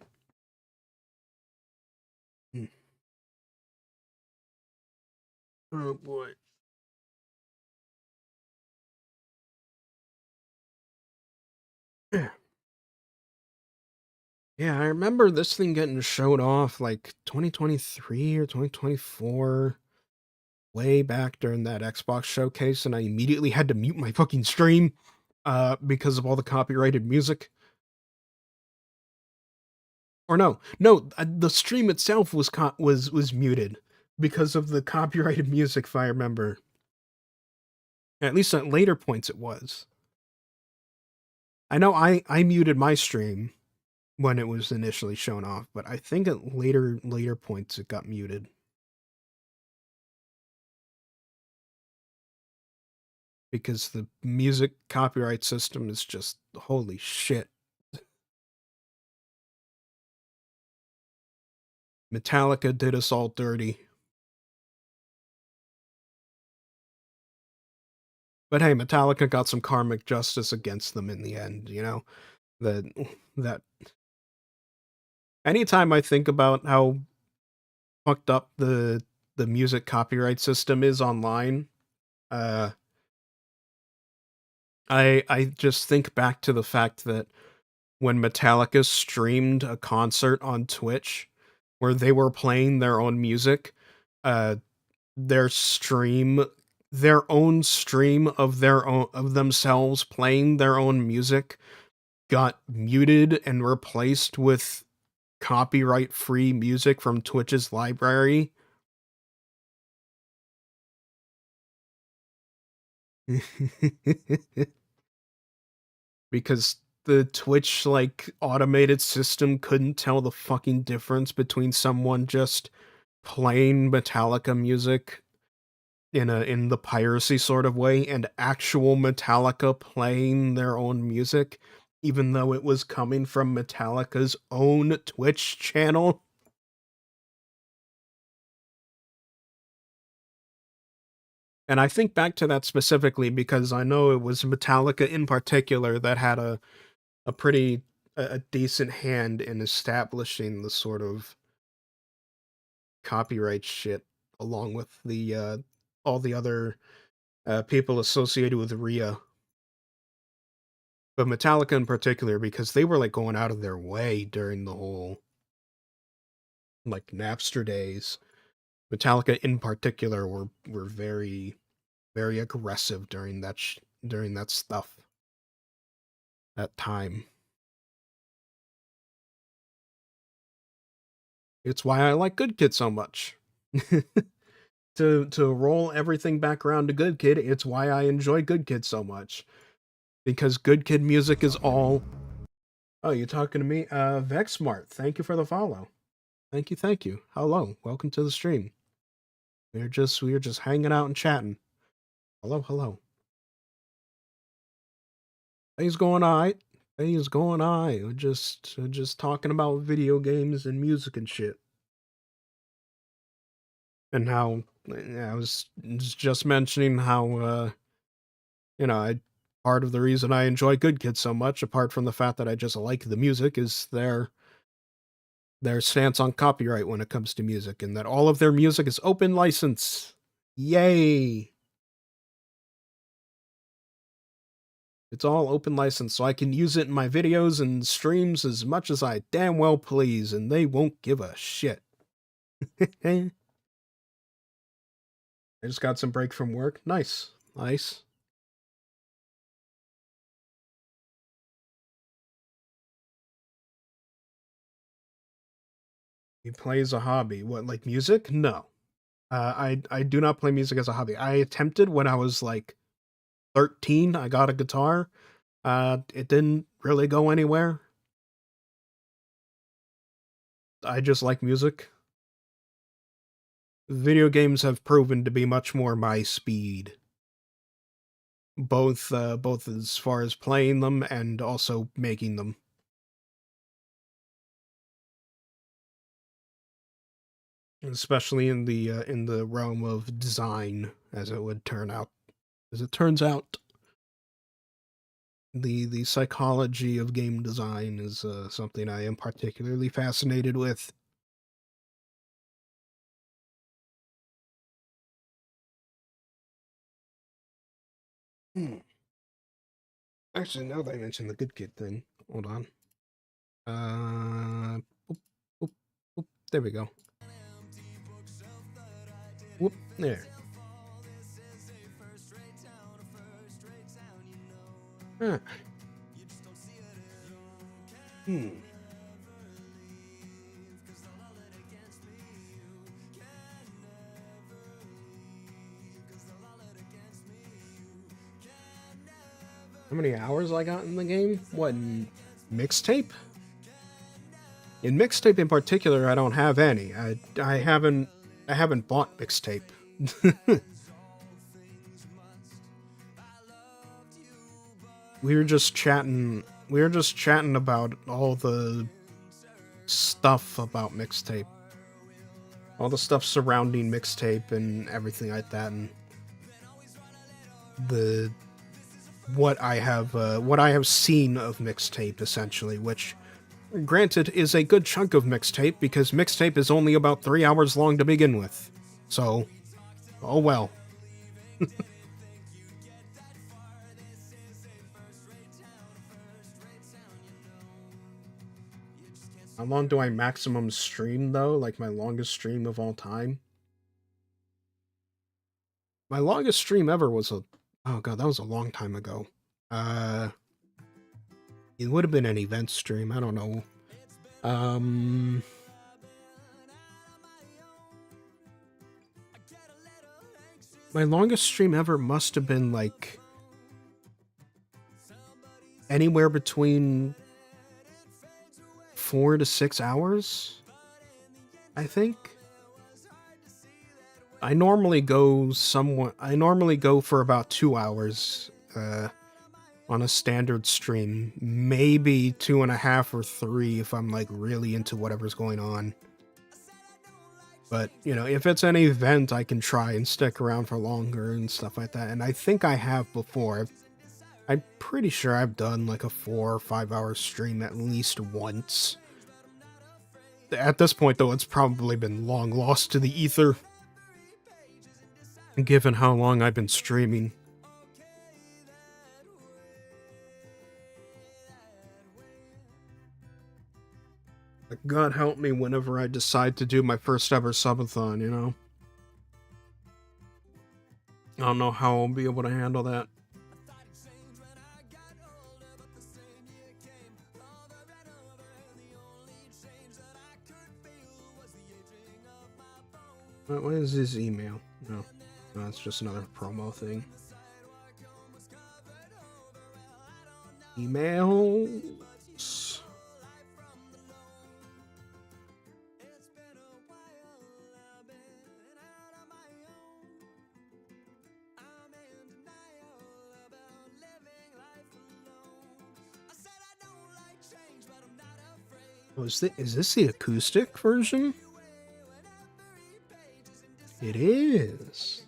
Mm. Oh boy. Yeah, I remember this thing getting showed off like 2023 or 2024, way back during that Xbox showcase, and I immediately had to mute my fucking stream because of all the copyrighted music. Or no, the stream itself was muted because of the copyrighted music, if I remember. At least at later points it was. I know I muted my stream when it was initially shown off, but I think at later points it got muted. Because the music copyright system is just holy shit. Metallica did us all dirty. But hey, Metallica got some karmic justice against them in the end, you know? That that anytime I think about how fucked up the music copyright system is online, uh I just think back to the fact that when Metallica streamed a concert on Twitch where they were playing their own music, uh their stream their own stream of their own of themselves playing their own music got muted and replaced with copyright free music from Twitch's library. Because the Twitch like automated system couldn't tell the fucking difference between someone just playing Metallica music in the piracy sort of way and actual Metallica playing their own music, even though it was coming from Metallica's own Twitch channel. And I think back to that specifically because I know it was Metallica in particular that had a pretty a decent hand in establishing the sort of copyright shit along with the all the other people associated with RIA. But Metallica in particular, because they were like going out of their way during the whole like Napster days. Metallica in particular were very aggressive during during that stuff, that time. It's why I like Good Kid so much. To roll everything back around to Good Kid, it's why I enjoy Good Kid so much. Because Good Kid music is all. Oh, you talking to me? Vexmart, thank you for the follow. Thank you, thank you. Hello, welcome to the stream. We are just hanging out and chatting. Hello, hello. Things going alright. Things going alright. We're just talking about video games and music and shit. And how I was just mentioning how I part of the reason I enjoy Good Kids so much, apart from the fact that I just like the music, is their stance on copyright when it comes to music, and that all of their music is open license. Yay! It's all open license, so I can use it in my videos and streams as much as I damn well please, and they won't give a shit. I just got some break from work. Nice. Nice. He plays a hobby. What, like music? No. I do not play music as a hobby. I attempted when I was like 13. I got a guitar. It didn't really go anywhere. I just like music. Video games have proven to be much more my speed. Both as far as playing them and also making them. Especially in the realm of design, as it would turn out. As it turns out. The psychology of game design is something I am particularly fascinated with. Hmm. Actually, now that I mentioned the good kid thing, hold on. Boop, boop, boop. There we go. Whoop, there. Huh. Hmm. How many hours I got in the game? What, in mixtape? In mixtape in particular, I don't have any. I haven't bought mixtape. we were just chatting. We were just chatting about all the stuff about mixtape, all the stuff surrounding mixtape and everything like that, and the what I have seen of mixtape essentially, which granted is a good chunk of mixtape because mixtape is only about 3 hours long to begin with. So, oh well. How long do I maximum stream though? Like my longest stream of all time? My longest stream ever was oh god, that was a long time ago. Uh it would have been an event stream, I don't know. Um my longest stream ever must have been like anywhere between 4 to 6 hours, I think. I normally go for about 2 hours on a standard stream, maybe 2.5 or 3 if I'm like really into whatever's going on. But you know, if it's an event, I can try and stick around for longer and stuff like that. And I think I have before. I'm pretty sure I've done like a 4 or 5 hour stream at least once. At this point, though, it's probably been long lost to the ether, given how long I've been streaming. God help me whenever I decide to do my first ever subathon, you know? I don't know how I'll be able to handle that. What is his email? No, it's just another promo thing. Emails. Oh, is this the acoustic version? It is.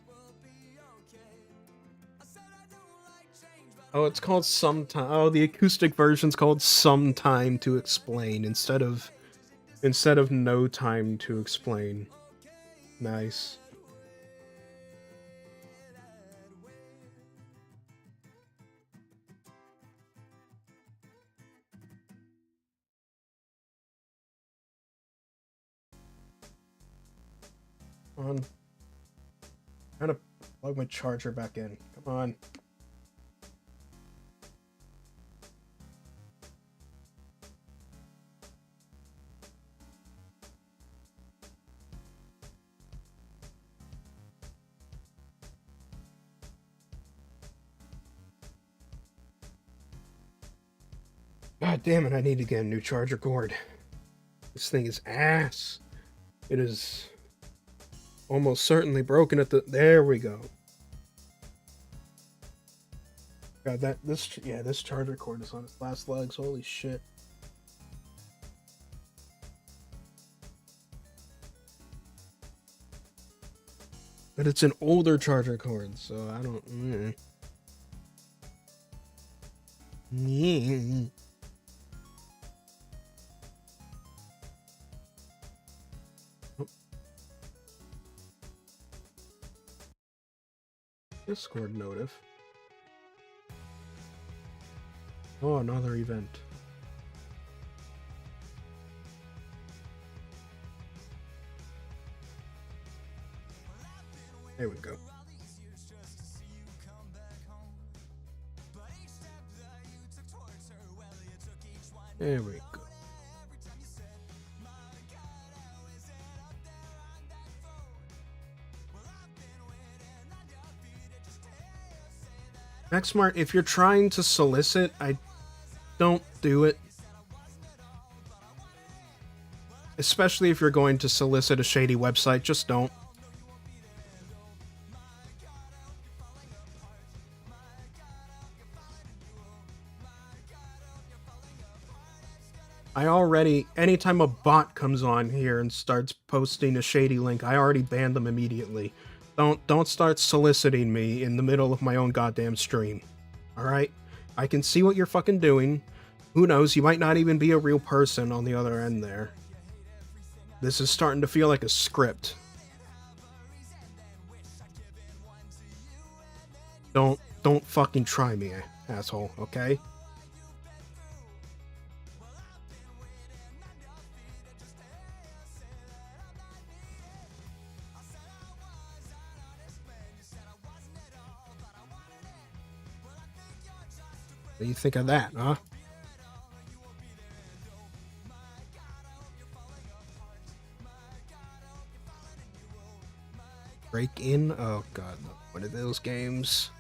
Oh, it's called Sometime. Oh, the acoustic version's called Sometime to Explain instead of No Time to Explain. Nice. Come on. I'm trying to plug my charger back in. Come on. God damn it, I need to get a new charger cord. This thing is ass. It is almost certainly broken at the... There we go. God, this charger cord is on its last legs. Holy shit. But it's an older charger cord, so I don't... Yeah. Oh. Discord notif. Oh, another event. There we go. There we go. Maxmart, if you're trying to solicit, I don't do it. Especially if you're going to solicit a shady website, just don't. Anytime a bot comes on here and starts posting a shady link, I already ban them immediately. Don't start soliciting me in the middle of my own goddamn stream. Alright? I can see what you're fucking doing. Who knows, you might not even be a real person on the other end there. This is starting to feel like a script. Don't fucking try me, asshole, okay? What do you think of that, huh? Break in? Oh god, what are those games?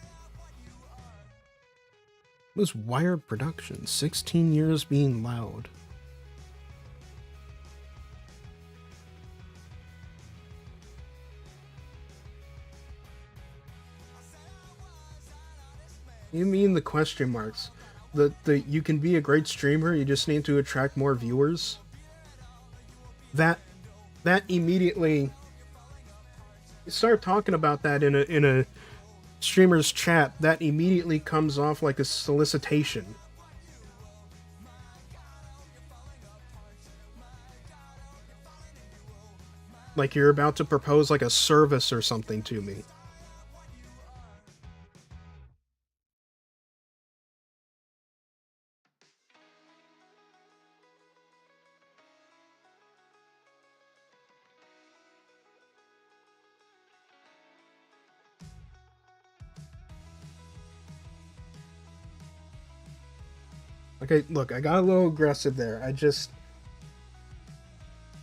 It was Wired Productions, 16 years being loud. You mean the question marks? The you can be a great streamer, you just need to attract more viewers? That immediately, you start talking about that in a streamer's chat, that immediately comes off like a solicitation. Like you're about to propose like a service or something to me. Okay, look, I got a little aggressive there.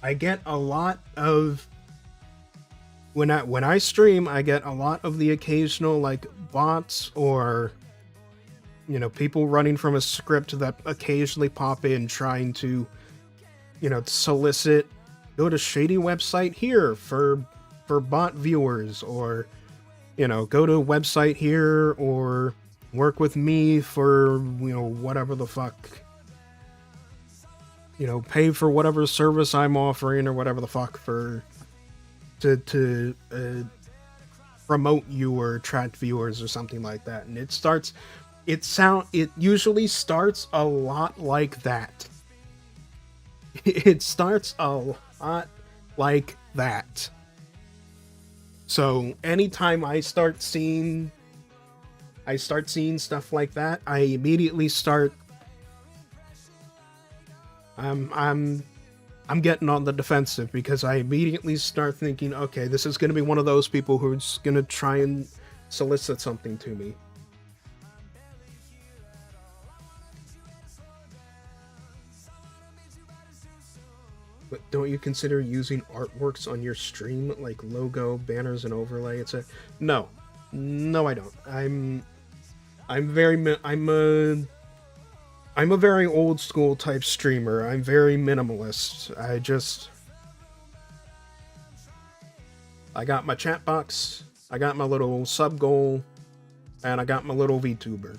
I get a lot of when I stream, I get a lot of the occasional like bots or people running from a script that occasionally pop in trying to solicit, go to shady website here for bot viewers, or go to website here, or work with me for whatever the fuck, pay for whatever service I'm offering or whatever the fuck for to promote you or attract viewers or something like that. And it usually starts a lot like that. It starts a lot like that. So anytime I start seeing stuff like that, I immediately start I'm getting on the defensive, because I immediately start thinking, okay, this is going to be one of those people who's going to try and solicit something to me. But don't you consider using artworks on your stream, like logo, banners, and overlay, etc.? No, I don't. I'm a very old school type streamer. I'm very minimalist. I got my chat box, I got my little sub goal, and I got my little VTuber.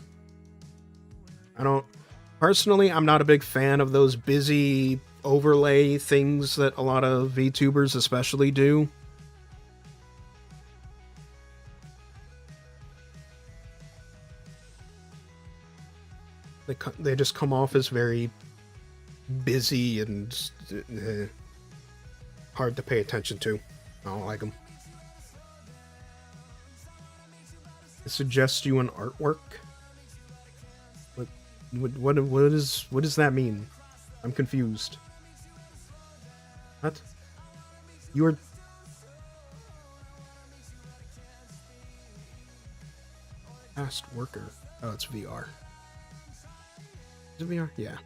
Personally, I'm not a big fan of those busy overlay things that a lot of VTubers especially do. They just come off as very busy and hard to pay attention to. I don't like them. I suggest you an artwork. What does that mean? I'm confused. What? You are... Fast worker. Oh, it's VR. Is it VR? Yeah.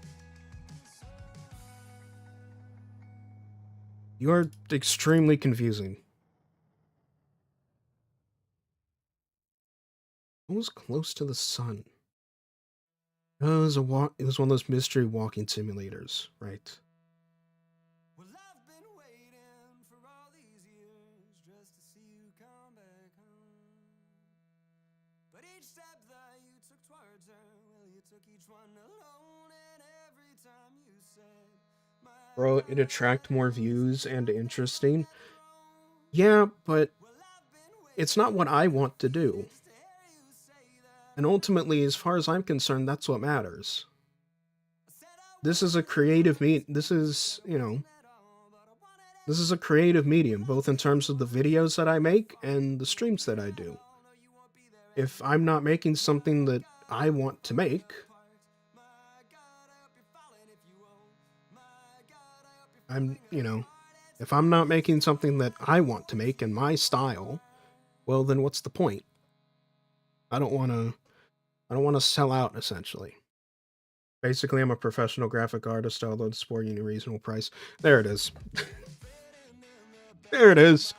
You are extremely confusing. What was close to the sun? Oh, it was it was one of those mystery walking simulators, right? Well, I've been waiting for all these years just to see you come back home. But each step that you took towards her, well, you took each one alone, and every time you said, Bro, it attract more views and interesting. Yeah, but it's not what I want to do. And ultimately, as far as I'm concerned, that's what matters. This is a creative this is, you know, this is a creative medium, both in terms of the videos that I make and the streams that I do. If I'm not making something that I want to make, if I'm not making something that I want to make in my style, well, then what's the point? I don't want to sell out, essentially. Basically, I'm a professional graphic artist, although it's for a reasonable price. There it is. There it is.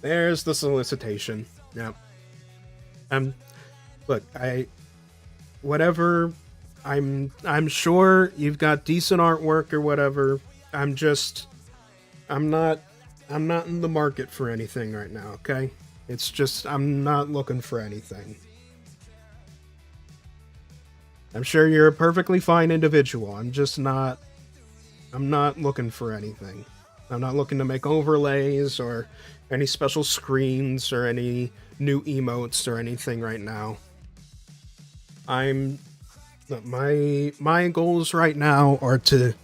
There's the solicitation. Yeah. Look, whatever, I'm sure you've got decent artwork or whatever. I'm not in the market for anything right now, okay? It's just, I'm not looking for anything. I'm sure you're a perfectly fine individual. I'm not looking for anything. I'm not looking to make overlays or any special screens or any new emotes or anything right now. My goals right now are to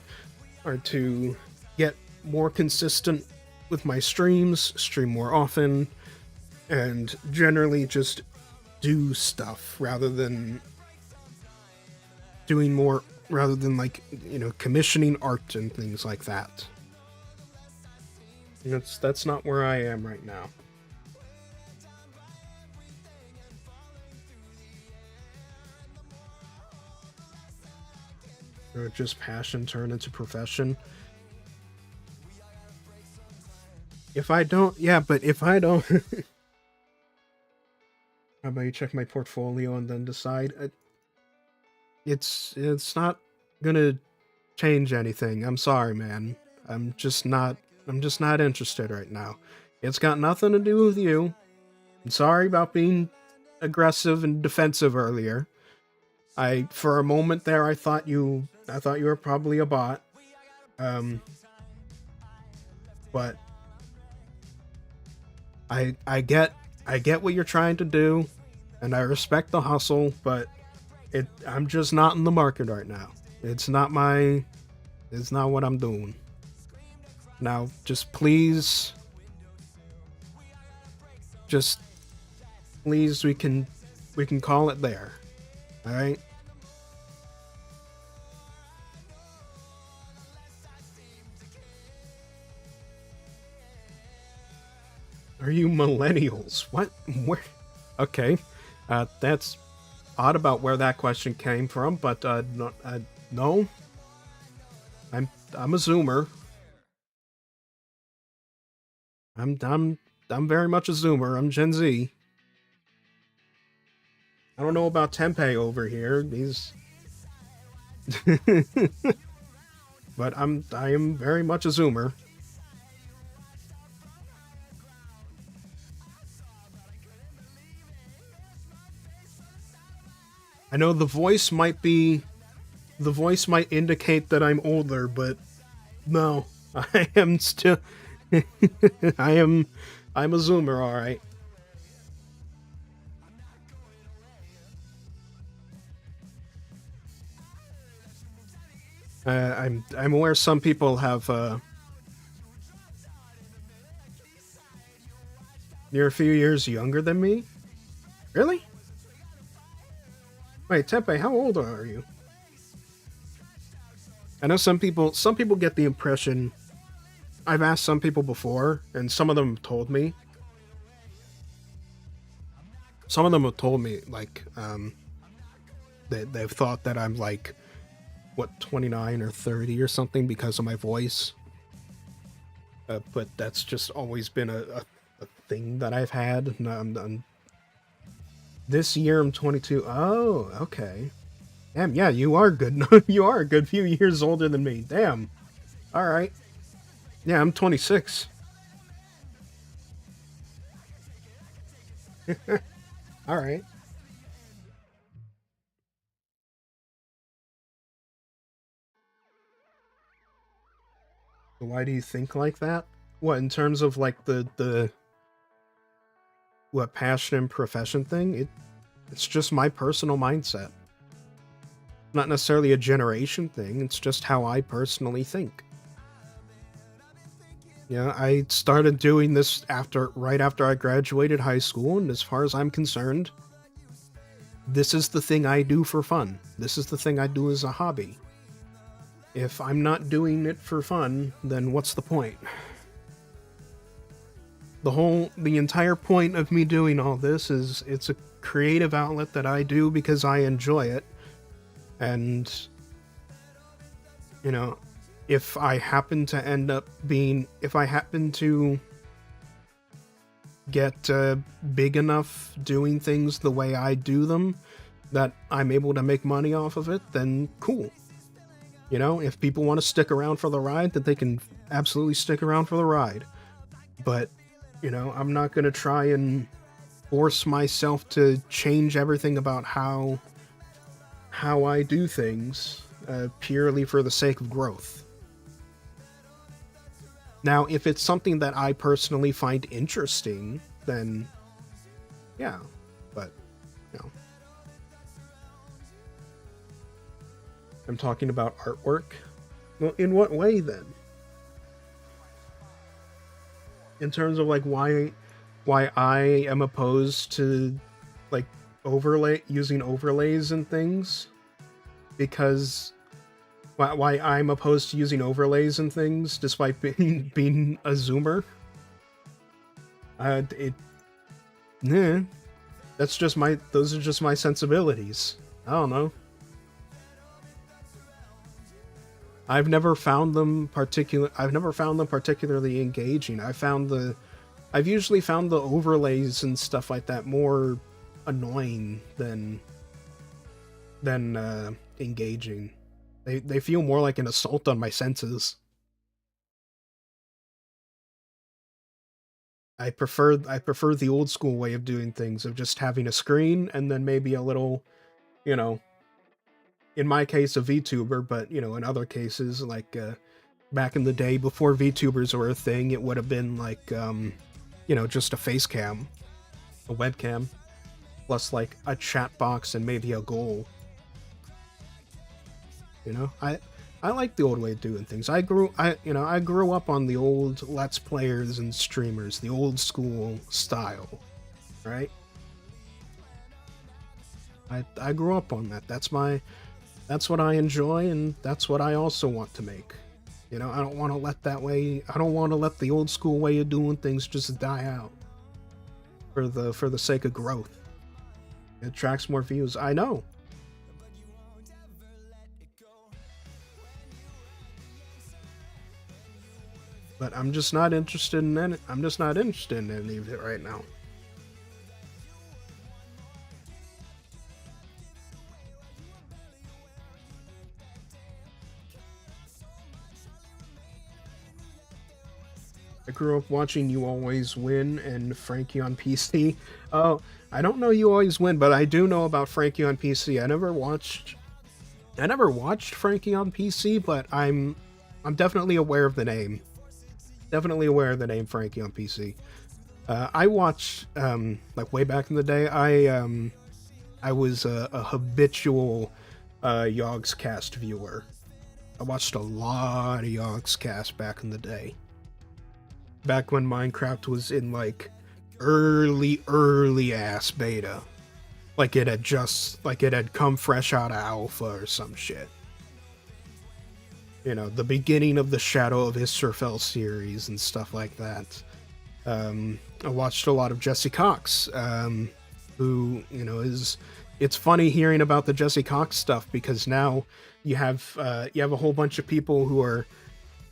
get more consistent with my streams, stream more often, and generally just do stuff rather than like, commissioning art and things like that. And that's not where I am right now. Or just passion turn into profession. If I don't, how about you check my portfolio and then decide? It's not gonna change anything. I'm sorry, man. I'm just not interested right now. It's got nothing to do with you. I'm sorry about being aggressive and defensive earlier. For a moment there, I thought you were probably a bot. But I get what you're trying to do, and I respect the hustle, but I'm just not in the market right now. It's not what I'm doing. Now, please, we can call it there. All right? Are you millennials? What? Where? Okay. That's odd about where that question came from, but no. I'm a Zoomer. I'm very much a Zoomer. I'm Gen Z. I don't know about Tempeh over here. He's but I am very much a Zoomer. I know the voice might indicate that I'm older, but no, I am still I'm a Zoomer, all right. I'm aware some people have you're a few years younger than me. Really? Wait, Tempe, how old are you? I know some people get the impression. I've asked some people before, and some of them told me. Some of them have told me like they've thought that I'm like what 29 or 30 or something because of my voice. But that's just always been a thing that I've had. And this year I'm 22. Oh, okay. Damn, yeah, you are good. You are a good few years older than me. Damn. All right. Yeah, I'm 26. All right. Why do you think like that? What, in terms of like the what passion and profession thing? It's just my personal mindset. Not necessarily a generation thing. It's just how I personally think. Yeah, I started doing this right after I graduated high school, and as far as I'm concerned, this is the thing I do for fun. This is the thing I do as a hobby. If I'm not doing it for fun, then what's the point? The entire point of me doing all this is it's a creative outlet that I do because I enjoy it. And, you know, if I happen to get big enough doing things the way I do them, that I'm able to make money off of it, then cool. You know, if people want to stick around for the ride, then they can absolutely stick around for the ride. But, you know, I'm not going to try and force myself to change everything about how I do things purely for the sake of growth. Now, if it's something that I personally find interesting, then yeah, but, you know. I'm talking about artwork. Well, in what way then? In terms of like why I am opposed to like using overlays and things? Because why I'm opposed to using overlays and things despite being a zoomer? Those are just my sensibilities. I don't know. I've never found them particularly engaging. I've usually found the overlays and stuff like that more annoying than engaging. They feel more like an assault on my senses. I prefer the old school way of doing things, of just having a screen and then maybe a little, you know, in my case, a VTuber, but, you know, in other cases, like, back in the day, before VTubers were a thing, it would have been, like, you know, just a face cam, a webcam, plus, like, a chat box and maybe a goal. You know, I like the old way of doing things. I grew up on the old Let's Players and streamers, the old school style, right? I grew up on that. That's what I enjoy, and that's what I also want to make. You know, I don't want to let the old school way of doing things just die out for the sake of growth. It attracts more views. I know. But I'm just not interested in any of it right now. I grew up watching You Always Win and Frankie on PC. Oh, I don't know You Always Win, but I do know about Frankie on PC. I never watched Frankie on PC, but I'm definitely aware of the name. Definitely aware of the name Frankie on PC. I watched like way back in the day. I was a habitual Yogscast viewer. I watched a lot of Yogscast back in the day. Back when Minecraft was in like early ass beta. Like it had come fresh out of alpha or some shit. You know, the beginning of the Shadow of Israfel series and stuff like that. I watched a lot of Jesse Cox, who, you know, it's funny hearing about the Jesse Cox stuff because now you have a whole bunch of people who are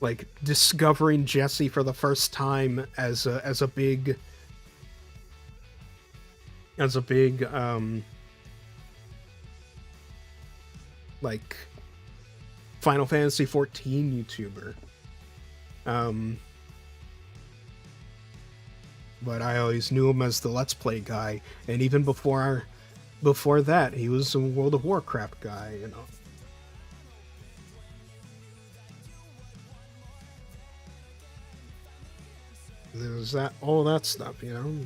like discovering Jesse for the first time as a big like Final Fantasy 14 YouTuber. But I always knew him as the Let's Play guy, and even before that, he was a World of Warcraft guy, you know. There was all that stuff, you know.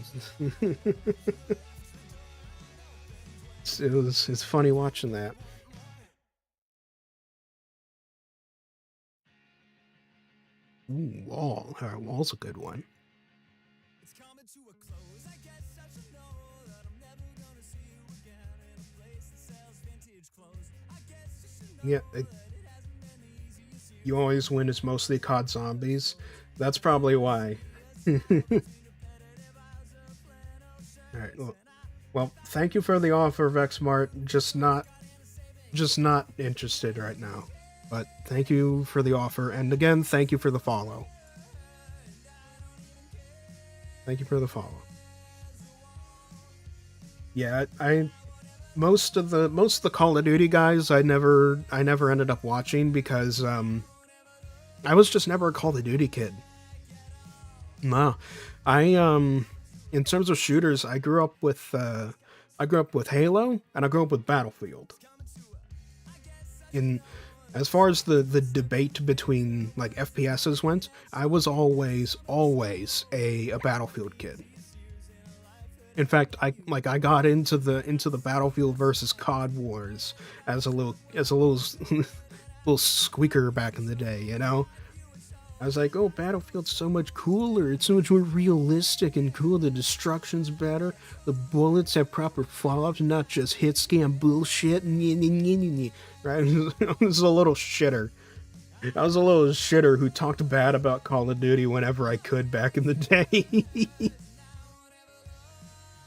It's funny watching that. Ooh, Wall. Wall's a good one. It's coming to a close. I guess I should know that I'm never gonna see you again in a place that sells vintage clothes. I guess you should know Yeah, that it hasn't been easy. You see, you always win is mostly COD Zombies. That's probably why. Alright, well, thank you for the offer, Vexmart. Just not interested right now. But thank you for the offer, and again, thank you for the follow. Thank you for the follow. Yeah, most of the Call of Duty guys I never ended up watching because I was just never a Call of Duty kid. No. I in terms of shooters, I grew up with Halo and I grew up with Battlefield. As far as the debate between like FPSs went, I was always a Battlefield kid. In fact, I got into the Battlefield versus COD wars as a little little squeaker back in the day, you know. I was like, oh, Battlefield's so much cooler. It's so much more realistic and cool. The destruction's better. The bullets have proper follow-ups, not just hit scam bullshit. Right? I was a little shitter. I was a little shitter who talked bad about Call of Duty whenever I could back in the day.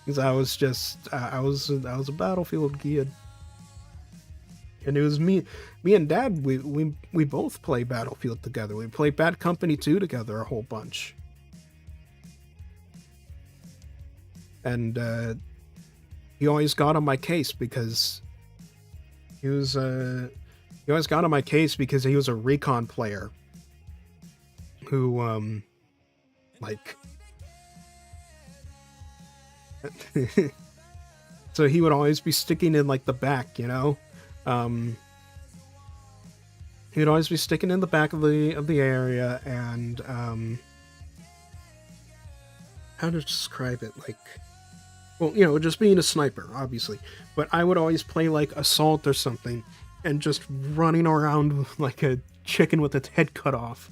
Because I was just, I was a Battlefield kid. And it was me and Dad, we both play Battlefield together. We play Bad Company 2 together a whole bunch. And he always got on my case because he always got on my case because he was a recon player who like so he would always be sticking in like the back, you know. He'd always be sticking in the back of the area, and how to describe it? Like, well, you know, just being a sniper, obviously. But I would always play like assault or something, and just running around like a chicken with its head cut off,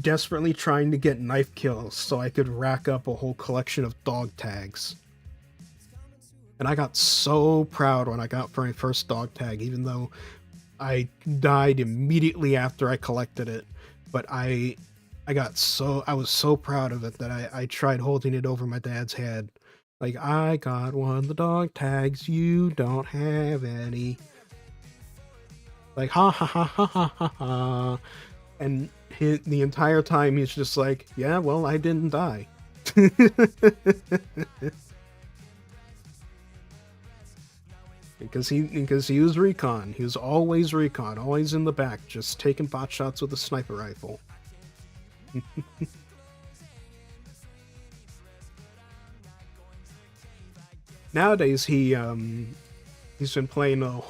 desperately trying to get knife kills so I could rack up a whole collection of dog tags. And I got so proud when I got my first dog tag, even though I died immediately after I collected it. But I was so proud of it that I tried holding it over my dad's head. Like, I got one of the dog tags, you don't have any. Like, ha ha ha ha ha ha ha. And the entire time he's just like, yeah, well, I didn't die. Because he was recon. He was always recon, always in the back, just taking pot shots with a sniper rifle. Nowadays he's playing a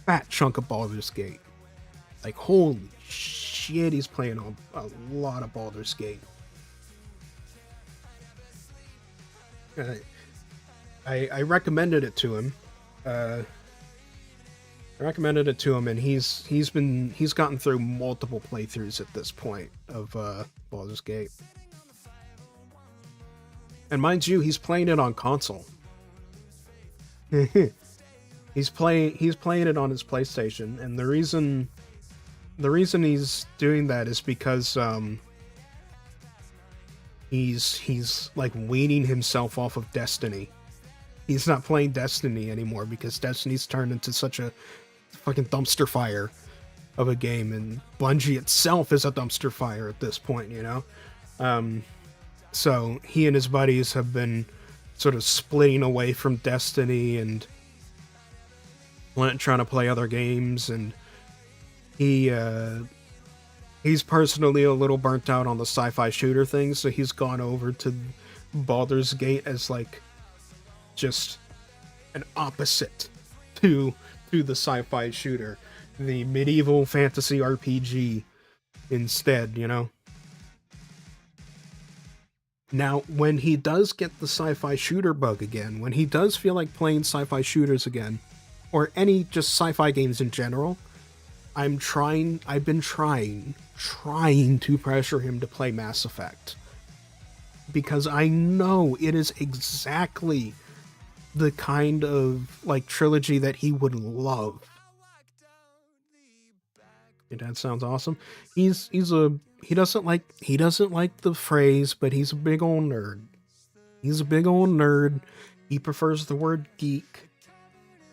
fat chunk of Baldur's Gate. Like, holy shit, he's playing a lot of Baldur's Gate. I recommended it to him. I recommended it to him, and he's gotten through multiple playthroughs at this point of Baldur's Gate. And mind you, he's playing it on console. he's playing it on his PlayStation, and the reason he's doing that is because he's like weaning himself off of Destiny. He's not playing Destiny anymore because Destiny's turned into such a fucking dumpster fire of a game, and Bungie itself is a dumpster fire at this point, you know? So he and his buddies have been sort of splitting away from Destiny and trying to play other games, and he's personally a little burnt out on the sci-fi shooter thing, so he's gone over to Baldur's Gate as like just an opposite to the sci-fi shooter, the medieval fantasy RPG instead, you know? Now, when he does get the sci-fi shooter bug again, when he does feel like playing sci-fi shooters again, or any just sci-fi games in general, I've been trying to pressure him to play Mass Effect. Because I know it is exactly the kind of like trilogy that he would love. Your dad sounds awesome. He doesn't like the phrase, but he's a big old nerd. He's a big old nerd. He prefers the word geek,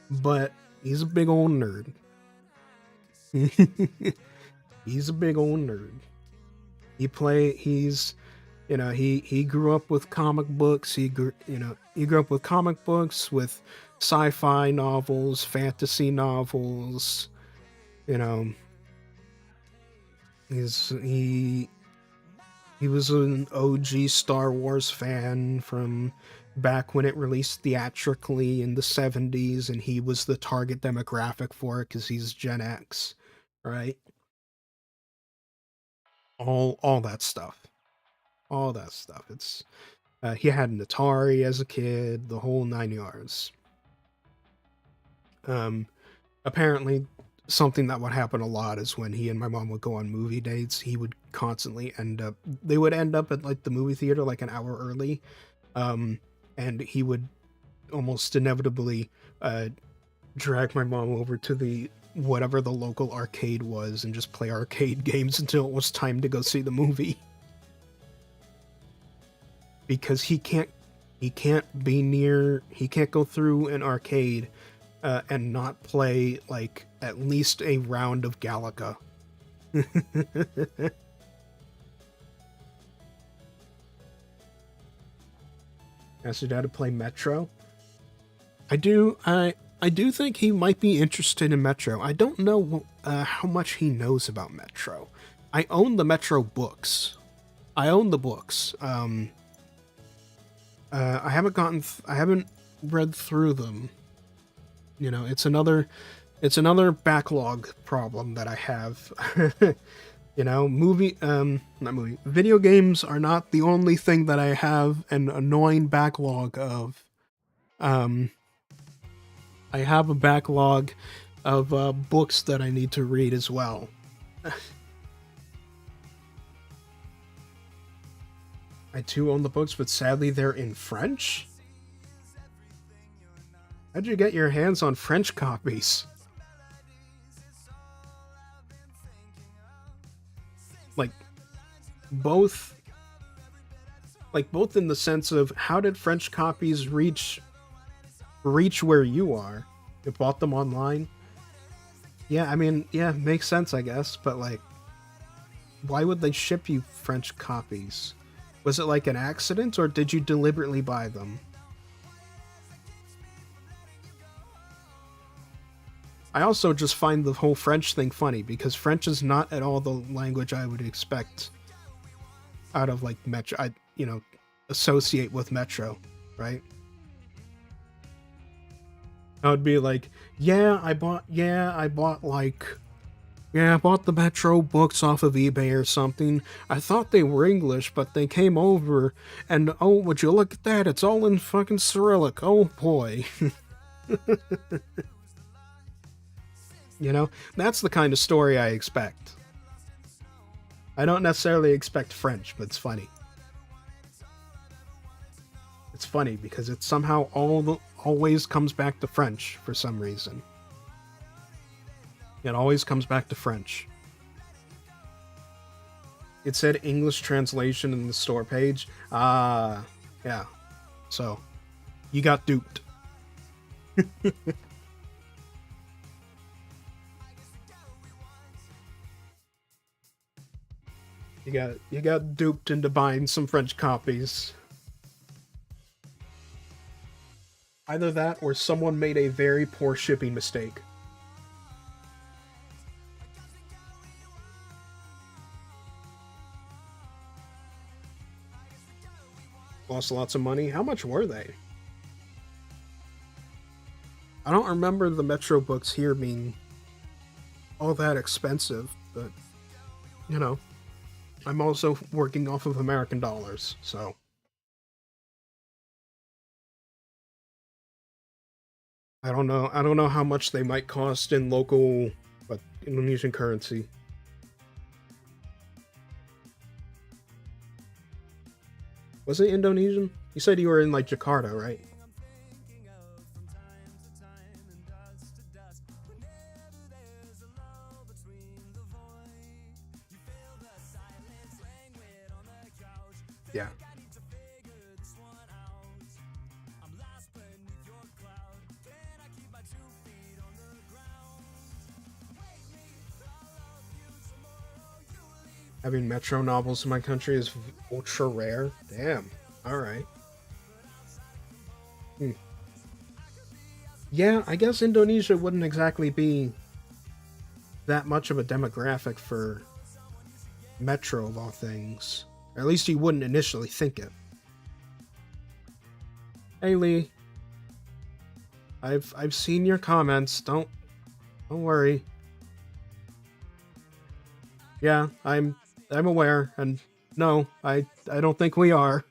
but he's a big old nerd. He's a big old nerd. He grew up with comic books. He grew up with comic books, with sci-fi novels, fantasy novels. You know, he was an OG Star Wars fan from back when it released theatrically in the 70s, and he was the target demographic for it because he's Gen X, right? All that stuff. All that stuff. It's he had an Atari as a kid, the whole 9 yards. Apparently, something that would happen a lot is when he and my mom would go on movie dates, he would constantly end up at like the movie theater like an hour early, and he would almost inevitably drag my mom over to the whatever the local arcade was and just play arcade games until it was time to go see the movie. Because he can't go through an arcade and not play like at least a round of Galaga. Asked your dad to play Metro. I do think he might be interested in Metro. I don't know how much he knows about Metro. I own the Metro books. I own the books. I haven't read through them. You know, it's another backlog problem that I have. You know, video games are not the only thing that I have an annoying backlog of. I have a backlog of books that I need to read as well. I too own the books, but sadly they're in French? How'd you get your hands on French copies? Both in the sense of how did French copies reach where you are? You bought them online? Yeah, I mean, yeah, makes sense, I guess, but like, why would they ship you French copies? Was it like an accident, or did you deliberately buy them? I also just find the whole French thing funny, because French is not at all the language I would expect out of like Metro, associate with Metro, right? I would be like, I bought the Metro books off of eBay or something. I thought they were English, but they came over, and oh, would you look at that? It's all in fucking Cyrillic. Oh boy. You know, that's the kind of story I expect. I don't necessarily expect French, but it's funny. It's funny because it somehow always comes back to French for some reason. It always comes back to French. It said English translation in the store page. Ah, yeah. So, you got duped. You got duped into buying some French copies. Either that or someone made a very poor shipping mistake. Lost lots of money. How much were they? I don't remember the Metro books here being all that expensive, but you know, I'm also working off of American dollars, so. I don't know how much they might cost in local, but Indonesian currency. Was it Indonesian? You said you were in like Jakarta, right? Yeah. Having Metro novels in my country is ultra rare. Damn. Alright. Yeah, I guess Indonesia wouldn't exactly be that much of a demographic for Metro of all things. Or at least you wouldn't initially think it. Hey Lee. I've seen your comments. Don't worry. Yeah, I'm aware, and no, I don't think we are.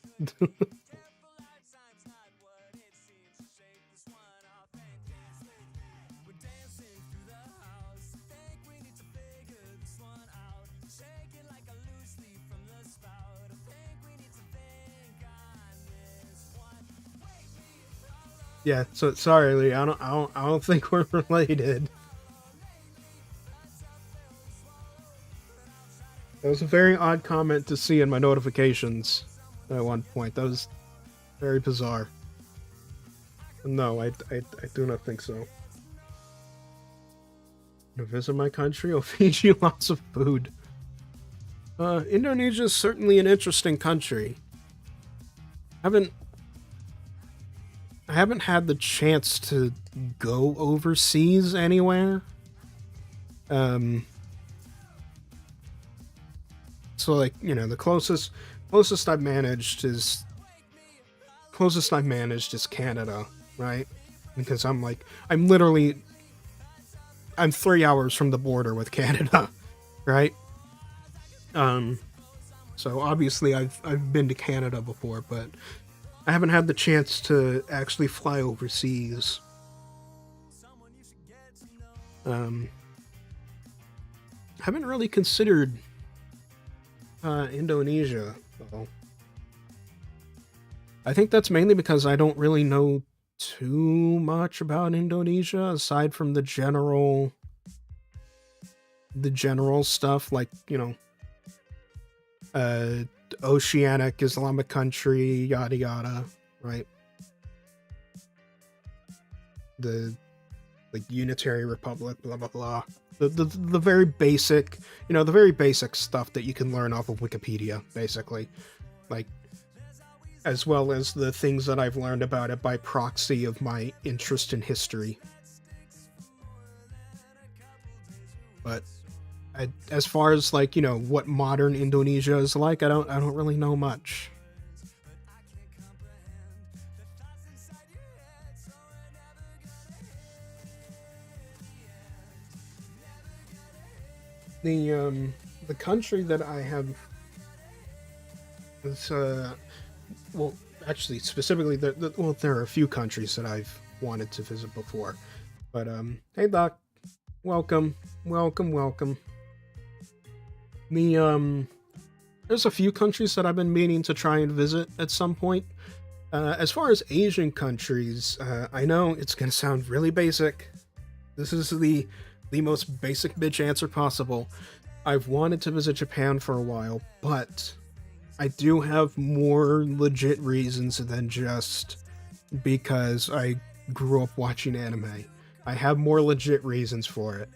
Yeah, so sorry, Lee. I don't think we're related. That was a very odd comment to see in my notifications at one point. That was very bizarre. No, I do not think so. To visit my country, I'll feed you lots of food. Indonesia is certainly an interesting country. I haven't had the chance to go overseas anywhere. So like, you know, the closest I've managed is Canada, right? Because I'm 3 hours from the border with Canada, right? So obviously I've been to Canada before, but I haven't had the chance to actually fly overseas. Haven't really considered Indonesia, though. I think that's mainly because I don't really know too much about Indonesia aside from the general stuff, like, you know, oceanic Islamic country, yada yada, right? The like unitary republic, blah blah blah. The very basic, you know, the very basic stuff that you can learn off of Wikipedia, basically, like, as well as the things that I've learned about it by proxy of my interest in history. But as far as, like, you know, what modern Indonesia is like, I don't really know much. The country that I have is well, actually, specifically, there are a few countries that I've wanted to visit before, but hey Doc, Welcome, welcome, welcome. The there's a few countries that I've been meaning to try and visit at some point. As far as Asian countries, I know it's gonna sound really basic. This is the most basic bitch answer possible. I've wanted to visit Japan for a while, but I do have more legit reasons than just because I grew up watching anime. I have more legit reasons for it.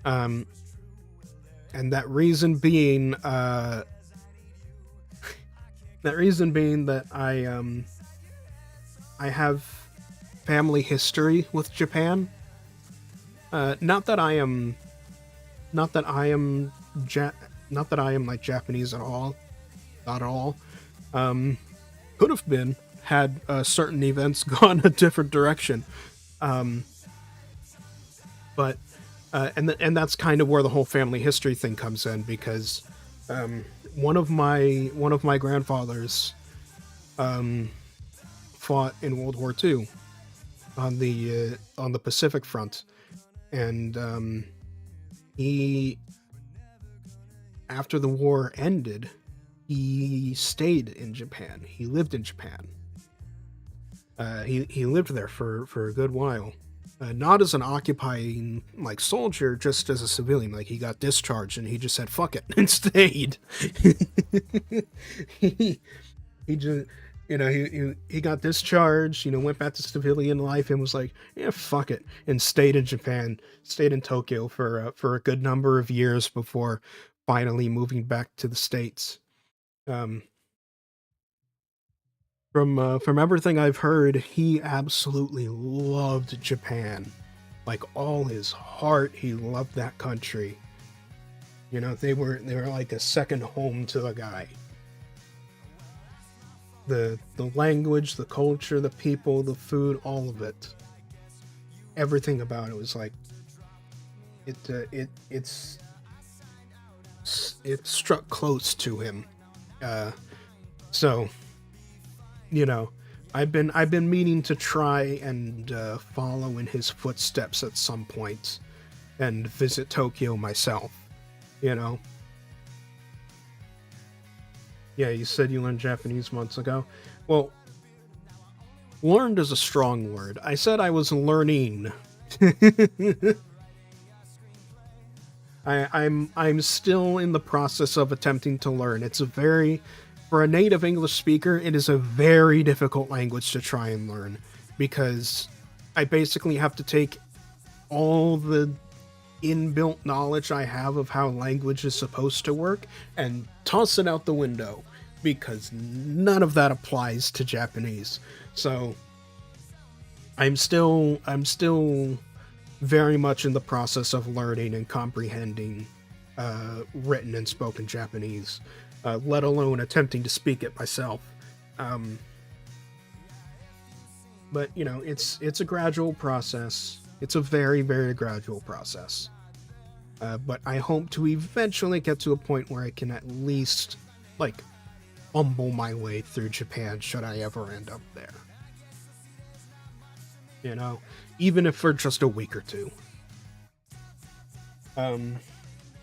Um, and that reason being that I have family history with Japan. Not that I am, not that I am, ja- not that I am like Japanese at all, not at all. Um, could have been had certain events gone a different direction. Um, but and that's kind of where the whole family history thing comes in because um, one of my grandfathers um, fought in World War II on the Pacific Front, and he after the war ended, he stayed in Japan. He lived in Japan. He lived there for a good while. Not as an occupying like soldier, just as a civilian. Like he got discharged and he just said "fuck it" and stayed. he, he just he got discharged. Went back to civilian life and was like, yeah, fuck it, and stayed in Japan, stayed in Tokyo for a good number of years before finally moving back to the States. Um, from everything I've heard, he absolutely loved Japan. Like all his heart, he loved that country. They were like a second home to the guy. The language, the culture, the people, the food, all of it. Everything about it was like it struck close to him. So you know I've been meaning to try and follow in his footsteps at some point and visit Tokyo myself. you know yeah, you said you learned Japanese months ago. Well, learned is a strong word. I said I was learning. I'm still in the process of attempting to learn. For a native English speaker, it is a very difficult language to try and learn because I basically have to take all the inbuilt knowledge I have of how language is supposed to work and toss it out the window because none of that applies to Japanese. So I'm still very much in the process of learning and comprehending written and spoken Japanese, let alone attempting to speak it myself. Um, but it's a gradual process. It's a very, very gradual process. But I hope to eventually get to a point where I can at least like fumble my way through Japan should I ever end up there. Even if for just a week or two. Um,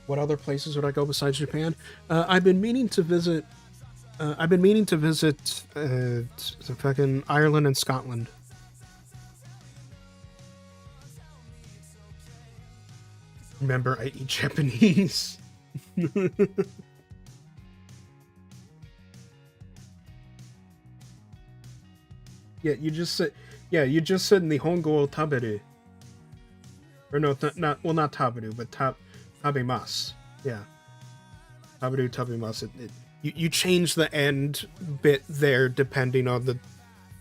what other places would I go besides Japan? I've been meaning to visit. I've been meaning to visit the fucking Ireland and Scotland. Remember, I eat Japanese. Yeah, you just said. Yeah, you just said Nihongo o taberu. Or no, not taberu, but tabemasu. Yeah, taberu, tabemasu. You change the end bit there depending on the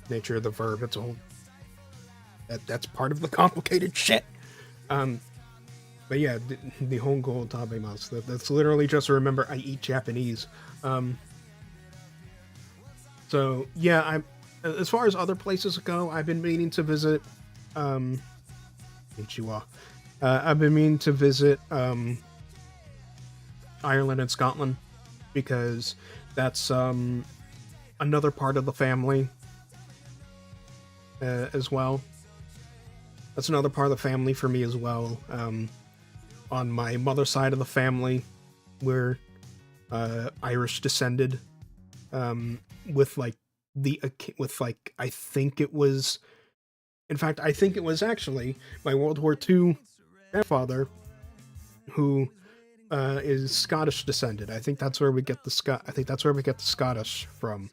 nature of the verb. It's a whole. That's part of the complicated shit. Um, but yeah, Nihongo o tabemasu. That's literally just remember I eat Japanese. Um, so yeah, as far as other places go, I've been meaning to visit. Ichiwa. I've been meaning to visit Ireland and Scotland because that's another part of the family as well. That's another part of the family for me as well. On my mother's side of the family, we're Irish descended, with like I think it was, in fact, I think it was actually my World War II grandfather who is Scottish descended. I think that's where we get the Scottish from.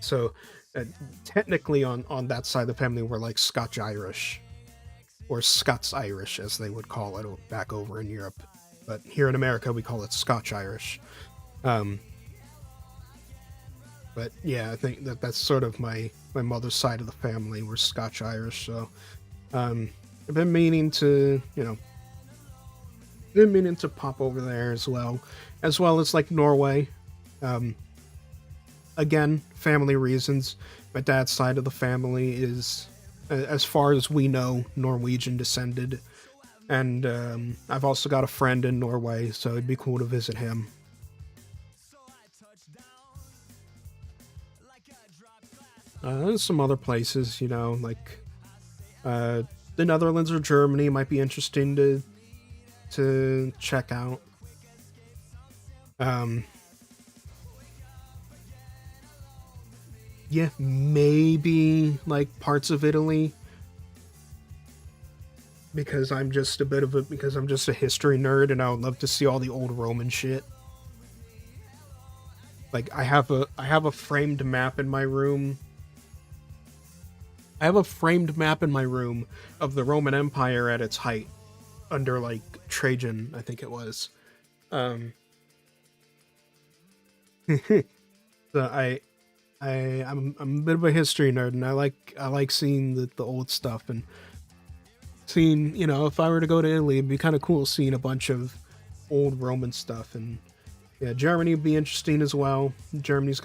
So technically, on that side of the family, we're like Scotch Irish, or Scots Irish, as they would call it back over in Europe. But here in America, we call it Scotch Irish. Um, but yeah, I think that's sort of my mother's side of the family. We're Scotch Irish, so I've been meaning to, pop over there as well as like Norway. Um, Again, family reasons. My dad's side of the family is, as far as we know, Norwegian descended, and I've also got a friend in Norway, so it'd be cool to visit him. There's some other places, like the Netherlands or Germany might be interesting to check out. Yeah, maybe like parts of Italy, because I'm just a history nerd, and I would love to see all the old Roman shit. Like I have a framed map in my room. I have a framed map in my room of the Roman Empire at its height, under like Trajan, I think it was. Um, so I'm a bit of a history nerd, and I like seeing the old stuff, and seeing, if I were to go to Italy, it'd be kind of cool seeing a bunch of old Roman stuff. And yeah, Germany would be interesting as well. Germany's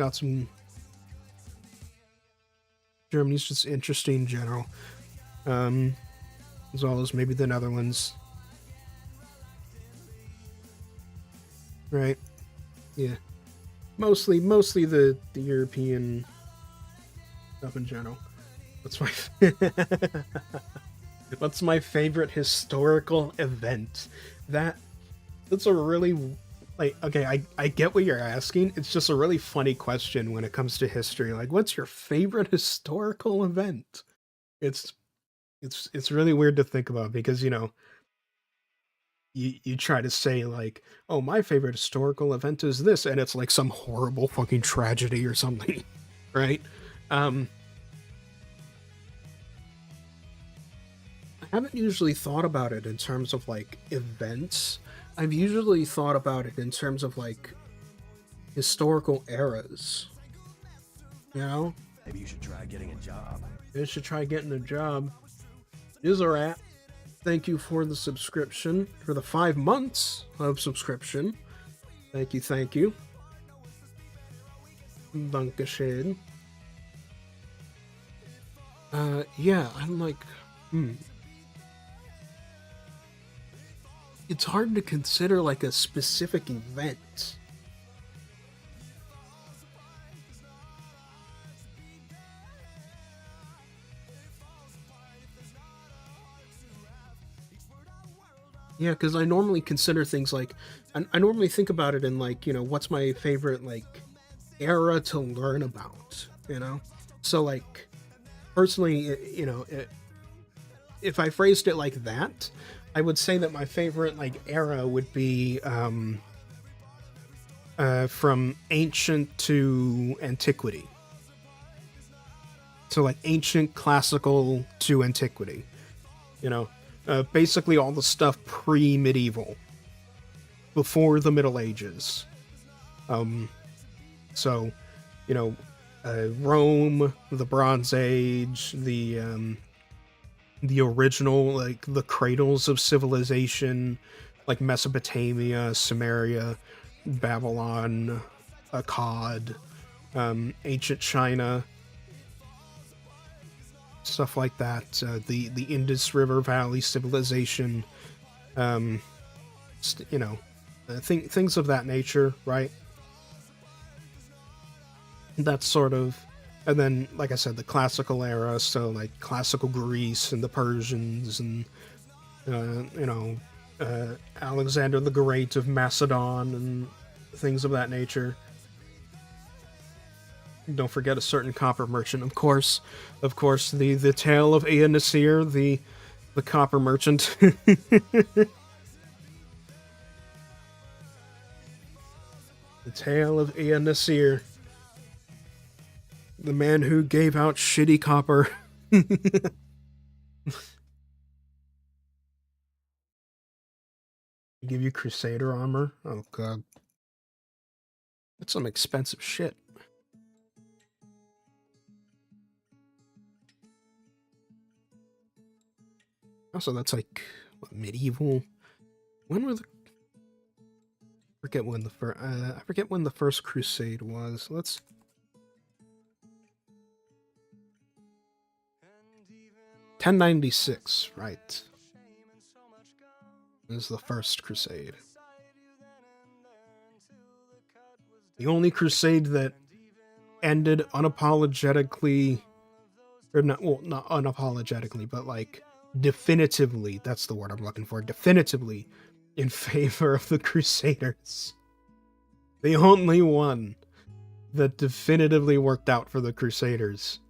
just interesting in general, as well as maybe the Netherlands. Right? Yeah. Mostly the European stuff in general. What's my what's my favorite historical event? That's a really, like, okay, I get what you're asking. It's just a really funny question when it comes to history. Like, what's your favorite historical event? It's it's really weird to think about, because you try to say like, oh, my favorite historical event is this, and it's like some horrible fucking tragedy or something, right? um I haven't usually thought about it in terms of like events. I've usually thought about it in terms of like historical eras, you know. Maybe you should try getting a job. You should try getting a job. TheRatMan, thank you for the subscription, for the 5 months of subscription. Thank you. Dankeschön. Yeah, I'm like, it's hard to consider like a specific event. Yeah, because I normally consider things like, I normally think about it in like, what's my favorite like era to learn about, So like, personally, if I phrased it like that, I would say that my favorite like era would be from ancient to antiquity. So like ancient classical to antiquity, basically all the stuff pre-medieval, before the Middle Ages. So, Rome, the Bronze Age, the original, like the cradles of civilization, like Mesopotamia, Sumeria, Babylon, Akkad, ancient China, stuff like that. The Indus River Valley civilization, things of that nature, right? That's sort of And then, like I said, the classical era, so like classical Greece and the Persians and you know, Alexander the Great of Macedon and things of that nature. Don't forget a certain copper merchant, of course. Of course, the tale of Ea Nasir, the copper merchant. The tale of Ea Nasir. The man who gave out shitty copper. Give you Crusader armor? Oh god. That's some expensive shit. Also, that's like what, medieval. When were the? I forget when the first Crusade was. Let's. 1096, right? This is the first Crusade. The only Crusade that ended unapologetically, or not, well, not unapologetically, but like definitively, that's the word I'm looking for, definitively in favor of the Crusaders. The only one that definitively worked out for the Crusaders.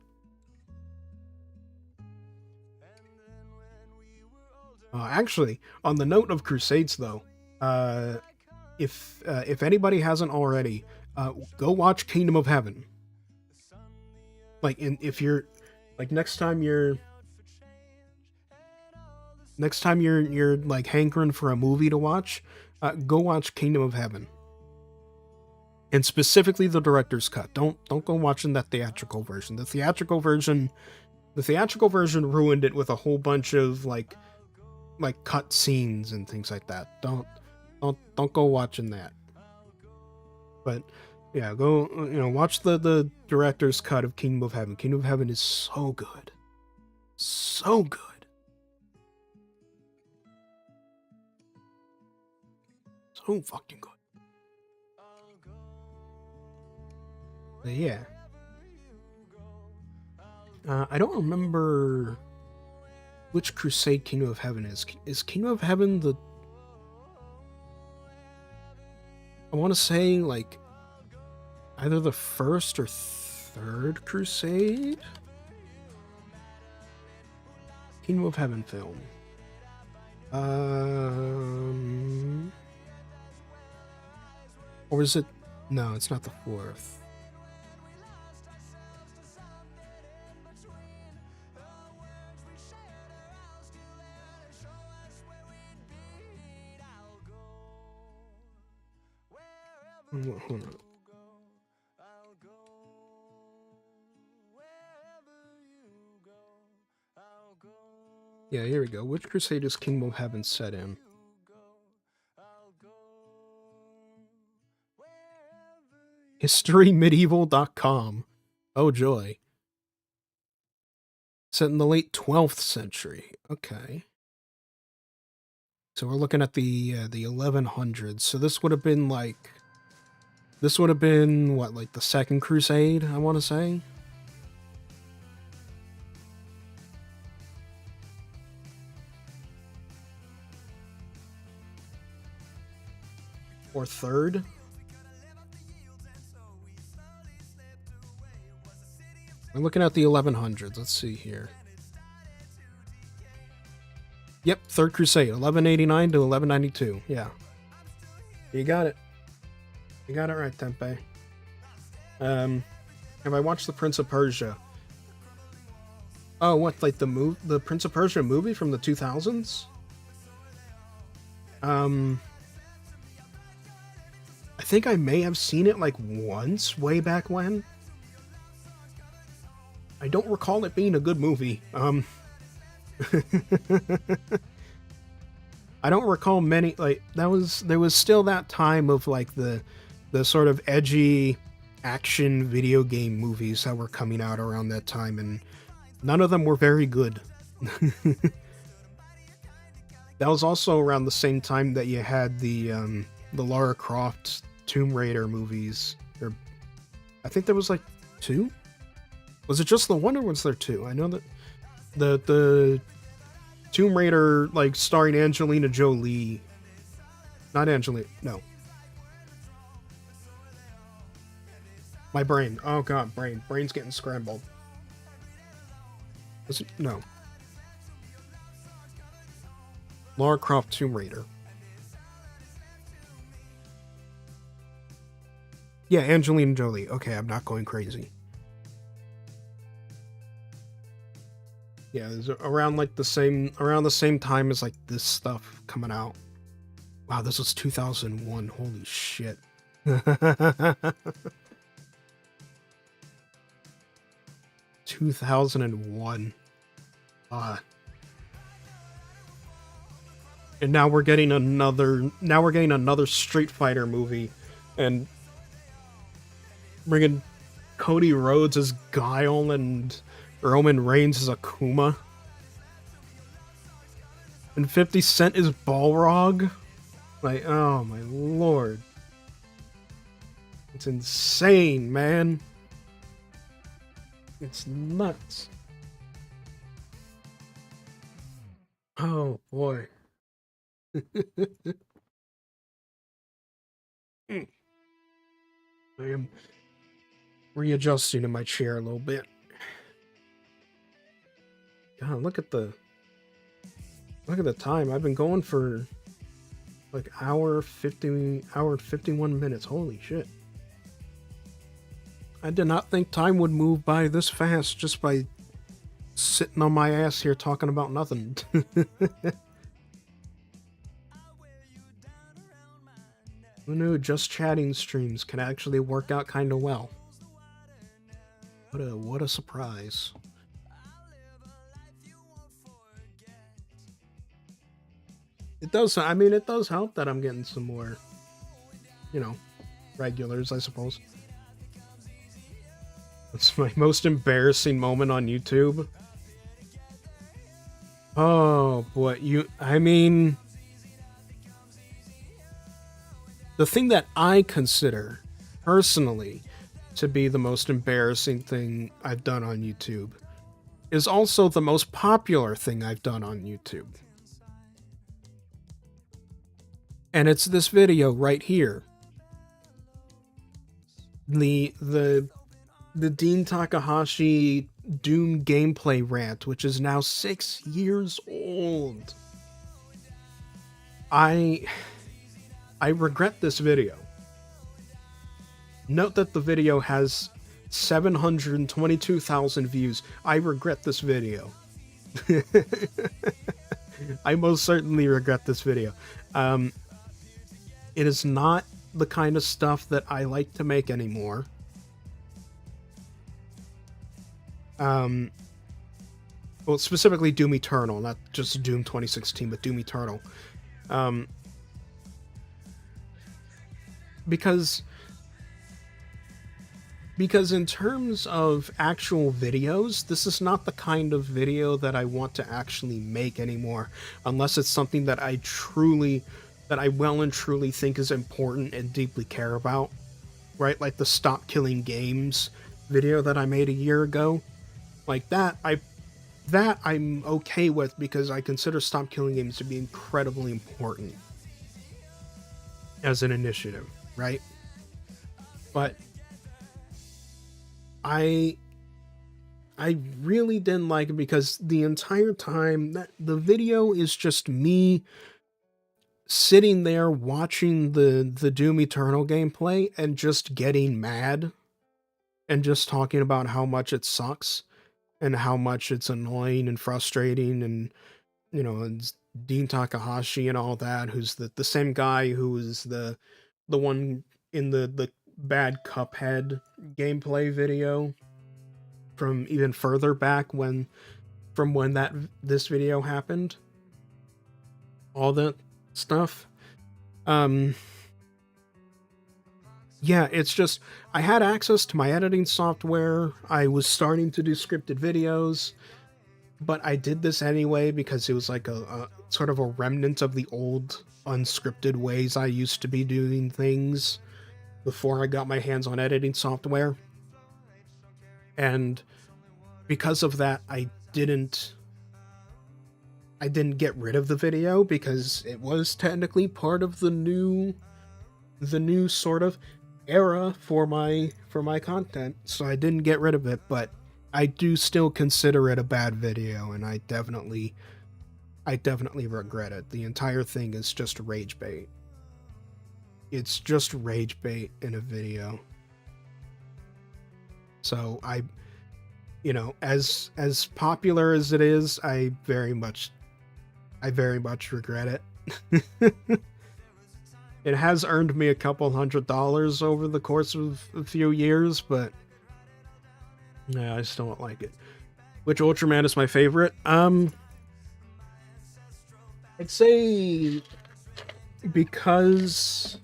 Actually, on the note of Crusades, though, if anybody hasn't already, go watch Kingdom of Heaven. Like, if you're like next time you're like hankering for a movie to watch, go watch Kingdom of Heaven, and specifically the director's cut. Don't go watching that theatrical version. The theatrical version ruined it with a whole bunch of like cut scenes and things like that. Don't go watching that. But yeah, go watch the director's cut of Kingdom of Heaven. Kingdom of Heaven is so good. So good. So fucking good. But yeah. I don't remember which Crusade Kingdom of Heaven is. Is Kingdom of Heaven the... I want to say, like, either the first or third Crusade? Kingdom of Heaven film. Or is it... No, it's not the fourth. Hold on. Yeah, here we go. Which Crusade is Kingdom of Heaven set in? HistoryMedieval.com. Oh joy. Set in the late 12th century. Okay. So we're looking at the 1100s. So this would have been like... This would have been, what, like the Second Crusade, I want to say? Or third? I'm looking at the 1100s. Let's see here. Yep, Third Crusade, 1189 to 1192. Yeah. You got it. You got it right, Tempe. Have I watched The Prince of Persia? Oh, what, like the Prince of Persia movie from the 2000s? I think I may have seen it like once way back when. I don't recall it being a good movie. I don't recall many, like, there was still that time of like the sort of edgy action video game movies that were coming out around that time, and none of them were very good. That was also around the same time that you had the Lara Croft Tomb Raider movies. Or I think there was like two? Was it just the one, or was there two? I know that the Tomb Raider, like, starring Angelina Jolie. Not Angelina, no. My brain. Oh god, brain. Brain's getting scrambled. Was it? No. Lara Croft Tomb Raider. Yeah, Angelina Jolie. Okay, I'm not going crazy. Yeah, it was around like the same time as like this stuff coming out. Wow, this was 2001. Holy shit. 2001. And now we're getting another Street Fighter movie, and bringing Cody Rhodes as Guile and Roman Reigns as Akuma. And 50 Cent is Balrog. Like, oh my lord. It's insane, man. It's nuts. Oh boy. I am readjusting in my chair a little bit. God, look at the time. I've been going for like hour and 51 minutes. Holy shit. I did not think time would move by this fast just by sitting on my ass here talking about nothing. Who knew just chatting streams can actually work out kind of well? What a surprise. It does, I mean, it does help that I'm getting some more, you know, regulars, I suppose. It's my most embarrassing moment on YouTube. Oh, boy, I mean, the thing that I consider, personally, to be the most embarrassing thing I've done on YouTube is also the most popular thing I've done on YouTube. And it's this video right here. The Dean Takahashi Doom gameplay rant, which is now 6 years old. I regret this video. Note that the video has 722,000 views. I regret this video. I most certainly regret this video. It is not the kind of stuff that I like to make anymore. Well, specifically Doom Eternal, not just Doom 2016, but Doom Eternal. Because in terms of actual videos, this is not the kind of video that I want to actually make anymore, unless it's something that I well and truly think is important and deeply care about, right? Like the Stop Killing Games video that I made a year ago. Like that I'm okay with, because I consider Stop Killing Games to be incredibly important as an initiative, right? But I really didn't like it, because the entire time that the video is just me sitting there watching the Doom Eternal gameplay and just getting mad and just talking about how much it sucks and how much it's annoying and frustrating, and you know, and Dean Takahashi and all that, who's the same guy who was the one in the bad Cuphead gameplay video from even further back when this video happened. All that stuff. Yeah, it's just, I had access to my editing software. I was starting to do scripted videos, but I did this anyway because it was like a sort of a remnant of the old unscripted ways I used to be doing things before I got my hands on editing software. And because of that, I didn't get rid of the video because it was technically part of the new sort of era for my content, so I didn't get rid of it, but I do still consider it a bad video, and I definitely regret it. The entire thing is just rage bait. It's just rage bait in a video. So as popular as it is, I very much regret it. It has earned me a couple $100 over the course of a few years, but yeah, I still don't like it. Which Ultraman is my favorite? I'd say because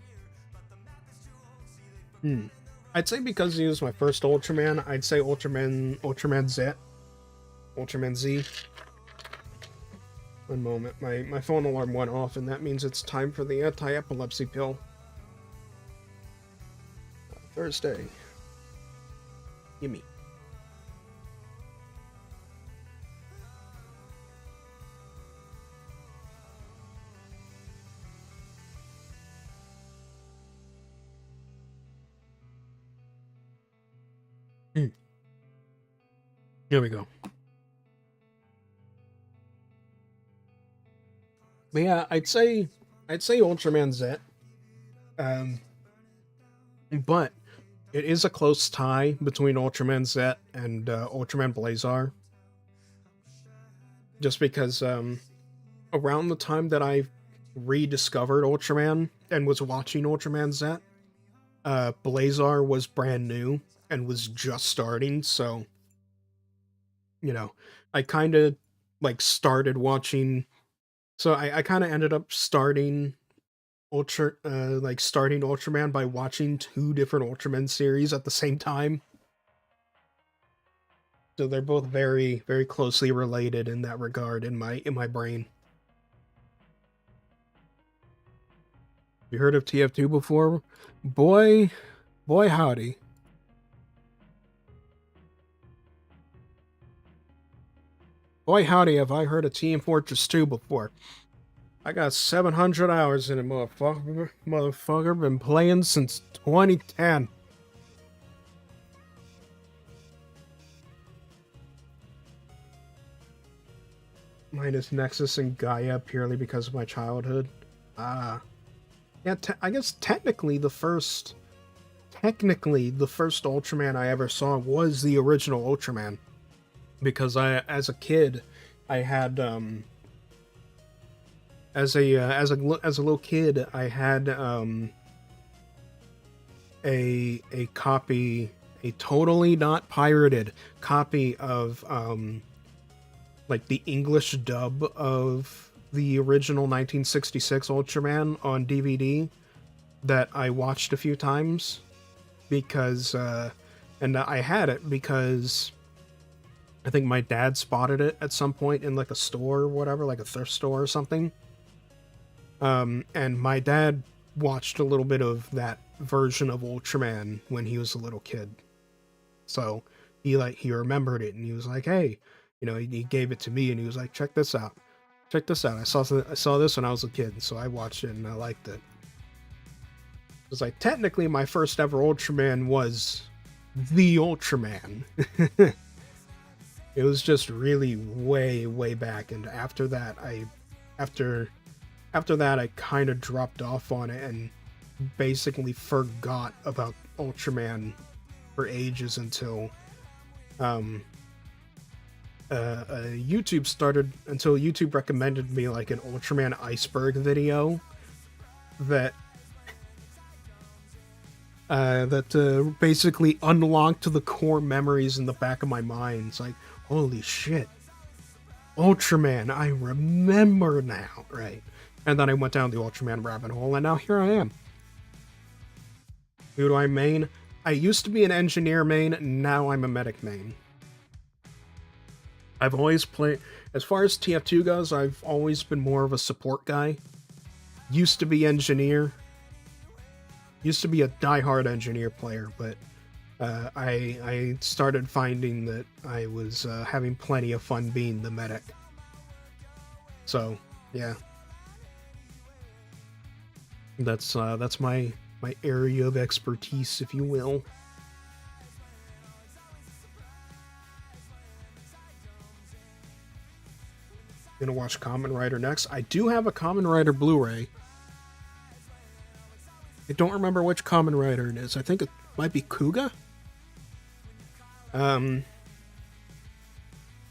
I'd say because he was my first Ultraman, I'd say Ultraman Z. One moment, my phone alarm went off, and that means it's time for the anti-epilepsy pill. Thursday. Gimme. Here we go. But yeah, I'd say Ultraman Z. But it is a close tie between Ultraman Z and Ultraman Blazar. Just because around the time that I rediscovered Ultraman and was watching Ultraman Z, Blazar was brand new and was just starting, so I kind of started watching. So I kind of ended up starting starting Ultraman by watching two different Ultraman series at the same time. So they're both very, very closely related in that regard in my brain. You heard of TF2 before? Boy howdy. Boy howdy have I heard of Team Fortress 2 before. I got 700 hours in it, motherfucker. Been playing since 2010. Minus Nexus and Gaia purely because of my childhood. Yeah, I guess technically the first Ultraman I ever saw was the original Ultraman. Because as a kid, I had as a little kid, I had a copy, a totally not pirated copy of the English dub of the original 1966 Ultraman on DVD that I watched a few times because and I had it because I think my dad spotted it at some point in a store or whatever, like a thrift store or something. And my dad watched a little bit of that version of Ultraman when he was a little kid. So he remembered it and he was like, hey, he gave it to me and he was like, check this out. I saw this when I was a kid, so I watched it and I liked it. It was technically my first ever Ultraman was the Ultraman. It was just really way, way back, and after that I kind of dropped off on it and basically forgot about Ultraman for ages until YouTube recommended me an Ultraman iceberg video that basically unlocked the core memories in the back of my mind. It's like, holy shit, Ultraman, I remember now, right? And then I went down the Ultraman rabbit hole, and now here I am. Who do I main? I used to be an engineer main, now I'm a medic main. I've always played, as far as TF2 goes, I've always been more of a support guy. Used to be engineer. Used to be a diehard engineer player, but I started finding that I was having plenty of fun being the medic. So yeah, that's my area of expertise, if you will. Gonna watch Kamen Rider next. I do have a Kamen Rider Blu-ray. I don't remember which Kamen Rider it is. I think it might be Kuga.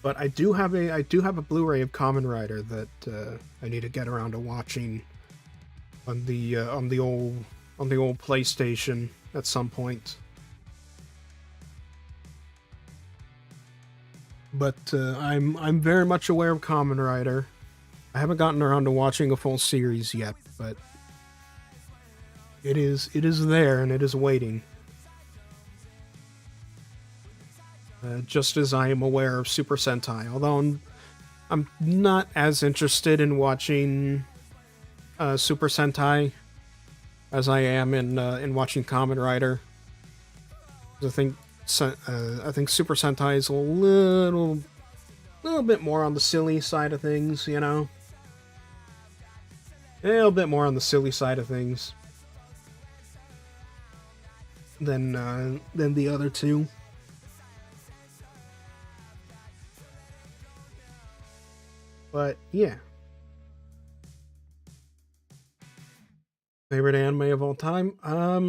But I do have a Blu-ray of Kamen Rider that I need to get around to watching on the old PlayStation at some point. But I'm very much aware of Kamen Rider. I haven't gotten around to watching a full series yet, but it is there and it is waiting. Just as I am aware of Super Sentai, although I'm not as interested in watching Super Sentai as I am in watching Kamen Rider. I think Super Sentai is a little bit more on the silly side of things, you know. A little bit more on the silly side of things than the other two. But yeah. Favorite anime of all time? I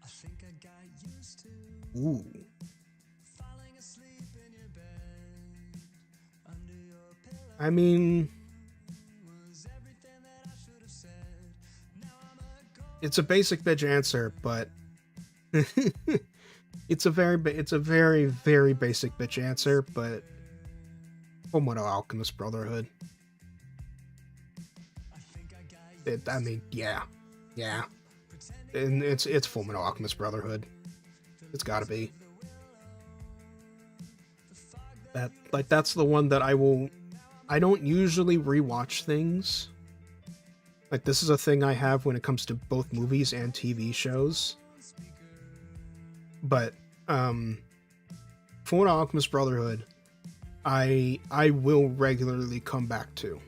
think I got used to Ooh. falling asleep in your bed under your pillow. I mean, Was everything that I should have said. Now I'm a ghost. it's a basic bitch answer, but it's a very very basic bitch answer, but Fullmetal Alchemist Brotherhood. I mean, yeah, and it's Fullmetal Alchemist Brotherhood. It's got to be that. Like, that's the one that I don't usually rewatch things. Like, this is a thing I have when it comes to both movies and TV shows. But Fullmetal Alchemist Brotherhood, I will regularly come back to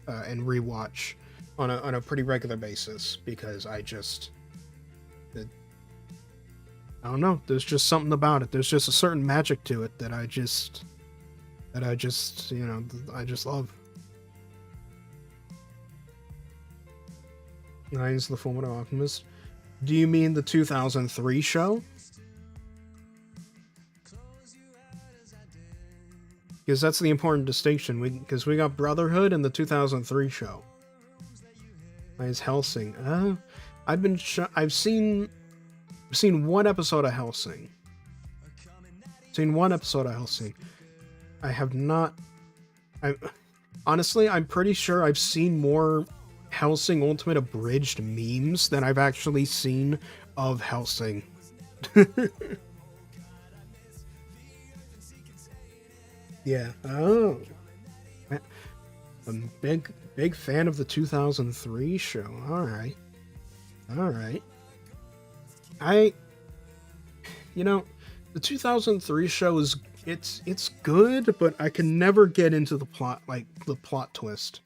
and rewatch on a pretty regular basis, because I don't know, there's just something about it. There's just a certain magic to it that I just you know, I just love. Nine's the Fullmetal Alchemist. Do you mean the 2003 show? Because that's the important distinction. Because we got Brotherhood and the 2003 show. Is Hellsing? I've seen one episode of Hellsing. I have not. Honestly, I'm pretty sure I've seen more Hellsing Ultimate abridged memes than I've actually seen of Hellsing. Yeah. Oh. I'm big fan of the 2003 show. All right. You know, the 2003 show is it's good, but I can never get into the plot, like the plot twist.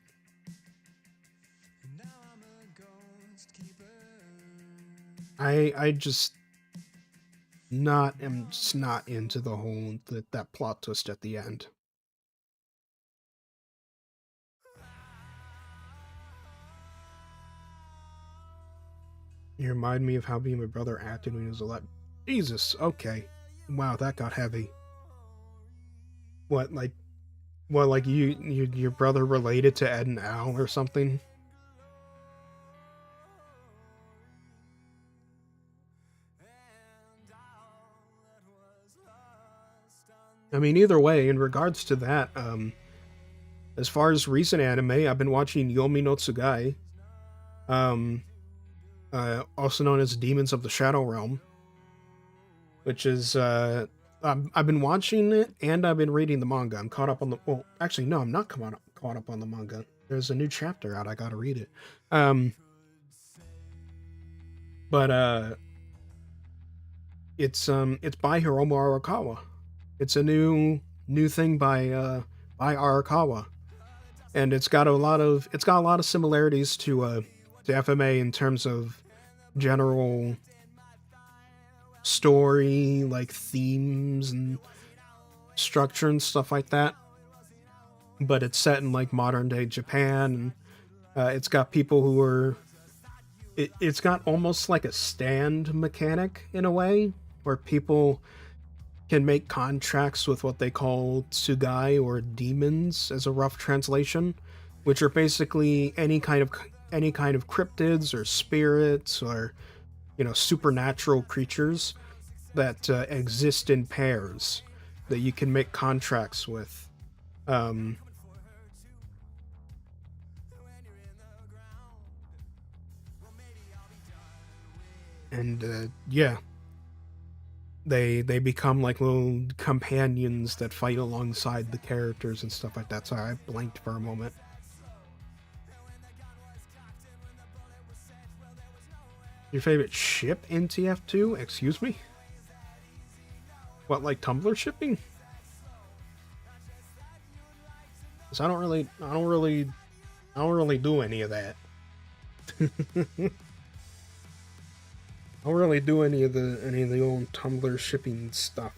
I just am just not into the whole that plot twist at the end. You remind me of how me and my brother acted when he was alive. Jesus, okay. Wow, that got heavy. What, like your brother related to Ed and Al or something? I mean, either way, in regards to that, as far as recent anime, I've been watching Yomi no Tsugai, also known as Demons of the Shadow Realm, which is, I've been watching it and I've been reading the manga. I'm caught up on the, well, actually, no, I'm not caught up on the manga. There's a new chapter out. I gotta read it. But it's by Hiromu Arakawa. It's a new thing by Arakawa, and it's got a lot of similarities to FMA in terms of general story, like themes and structure and stuff like that. But it's set in like modern day Japan, and it's got people who are. It's got almost like a stand mechanic in a way, where people can make contracts with what they call tsugai or demons as a rough translation, which are basically any kind of cryptids or spirits or supernatural creatures that exist in pairs that you can make contracts with. Um, and yeah, they become like little companions that fight alongside the characters and stuff like that. Sorry, I blanked for a moment. Your favorite ship in TF2? Excuse me? What, like Tumblr shipping? Because I don't really do any of that. I don't really do any of the old Tumblr shipping stuff.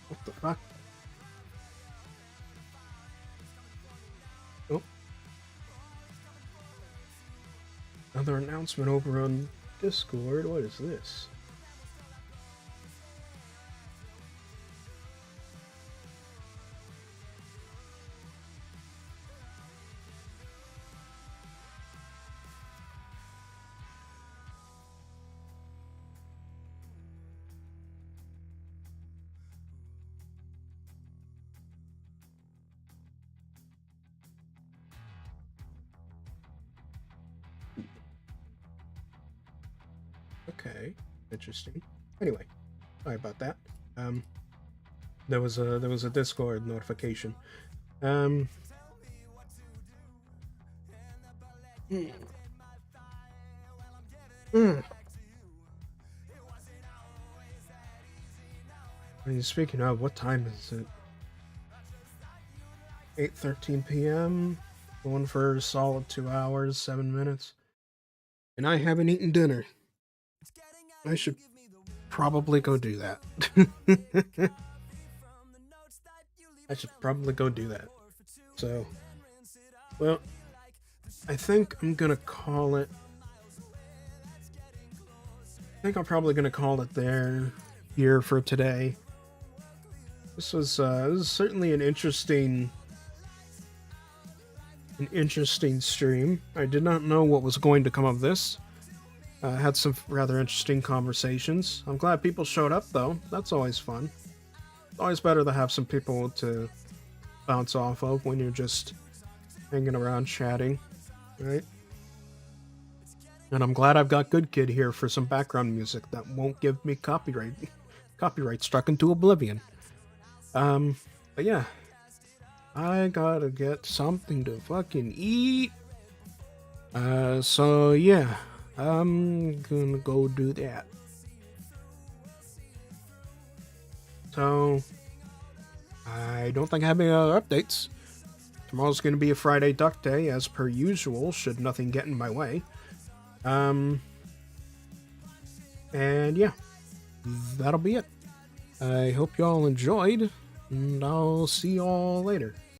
What the fuck? Oh. Another announcement over on Discord. What is this? Okay, interesting. Anyway, sorry about that. There was a Discord notification. Um, mm. Mm. I mean, speaking of, what time is it? 8:13 p.m. Going for a solid 2 hours, 7 minutes, and I haven't eaten dinner. I should probably go do that. I should probably go do that. So, well, I think I'm gonna call it. I think I'm probably gonna call it here for today. This was certainly an interesting stream. I did not know what was going to come of this. Had some rather interesting conversations. I'm glad people showed up, though. That's always fun. It's always better to have some people to bounce off of when you're just hanging around chatting, right? And I'm glad I've got Good Kid here for some background music that won't give me copyright struck into oblivion. But yeah, I gotta get something to fucking eat. So yeah. I'm gonna go do that. So, I don't think I have any other updates. Tomorrow's gonna be a Friday Duck Day, as per usual, should nothing get in my way. And yeah, that'll be it. I hope y'all enjoyed, and I'll see y'all later.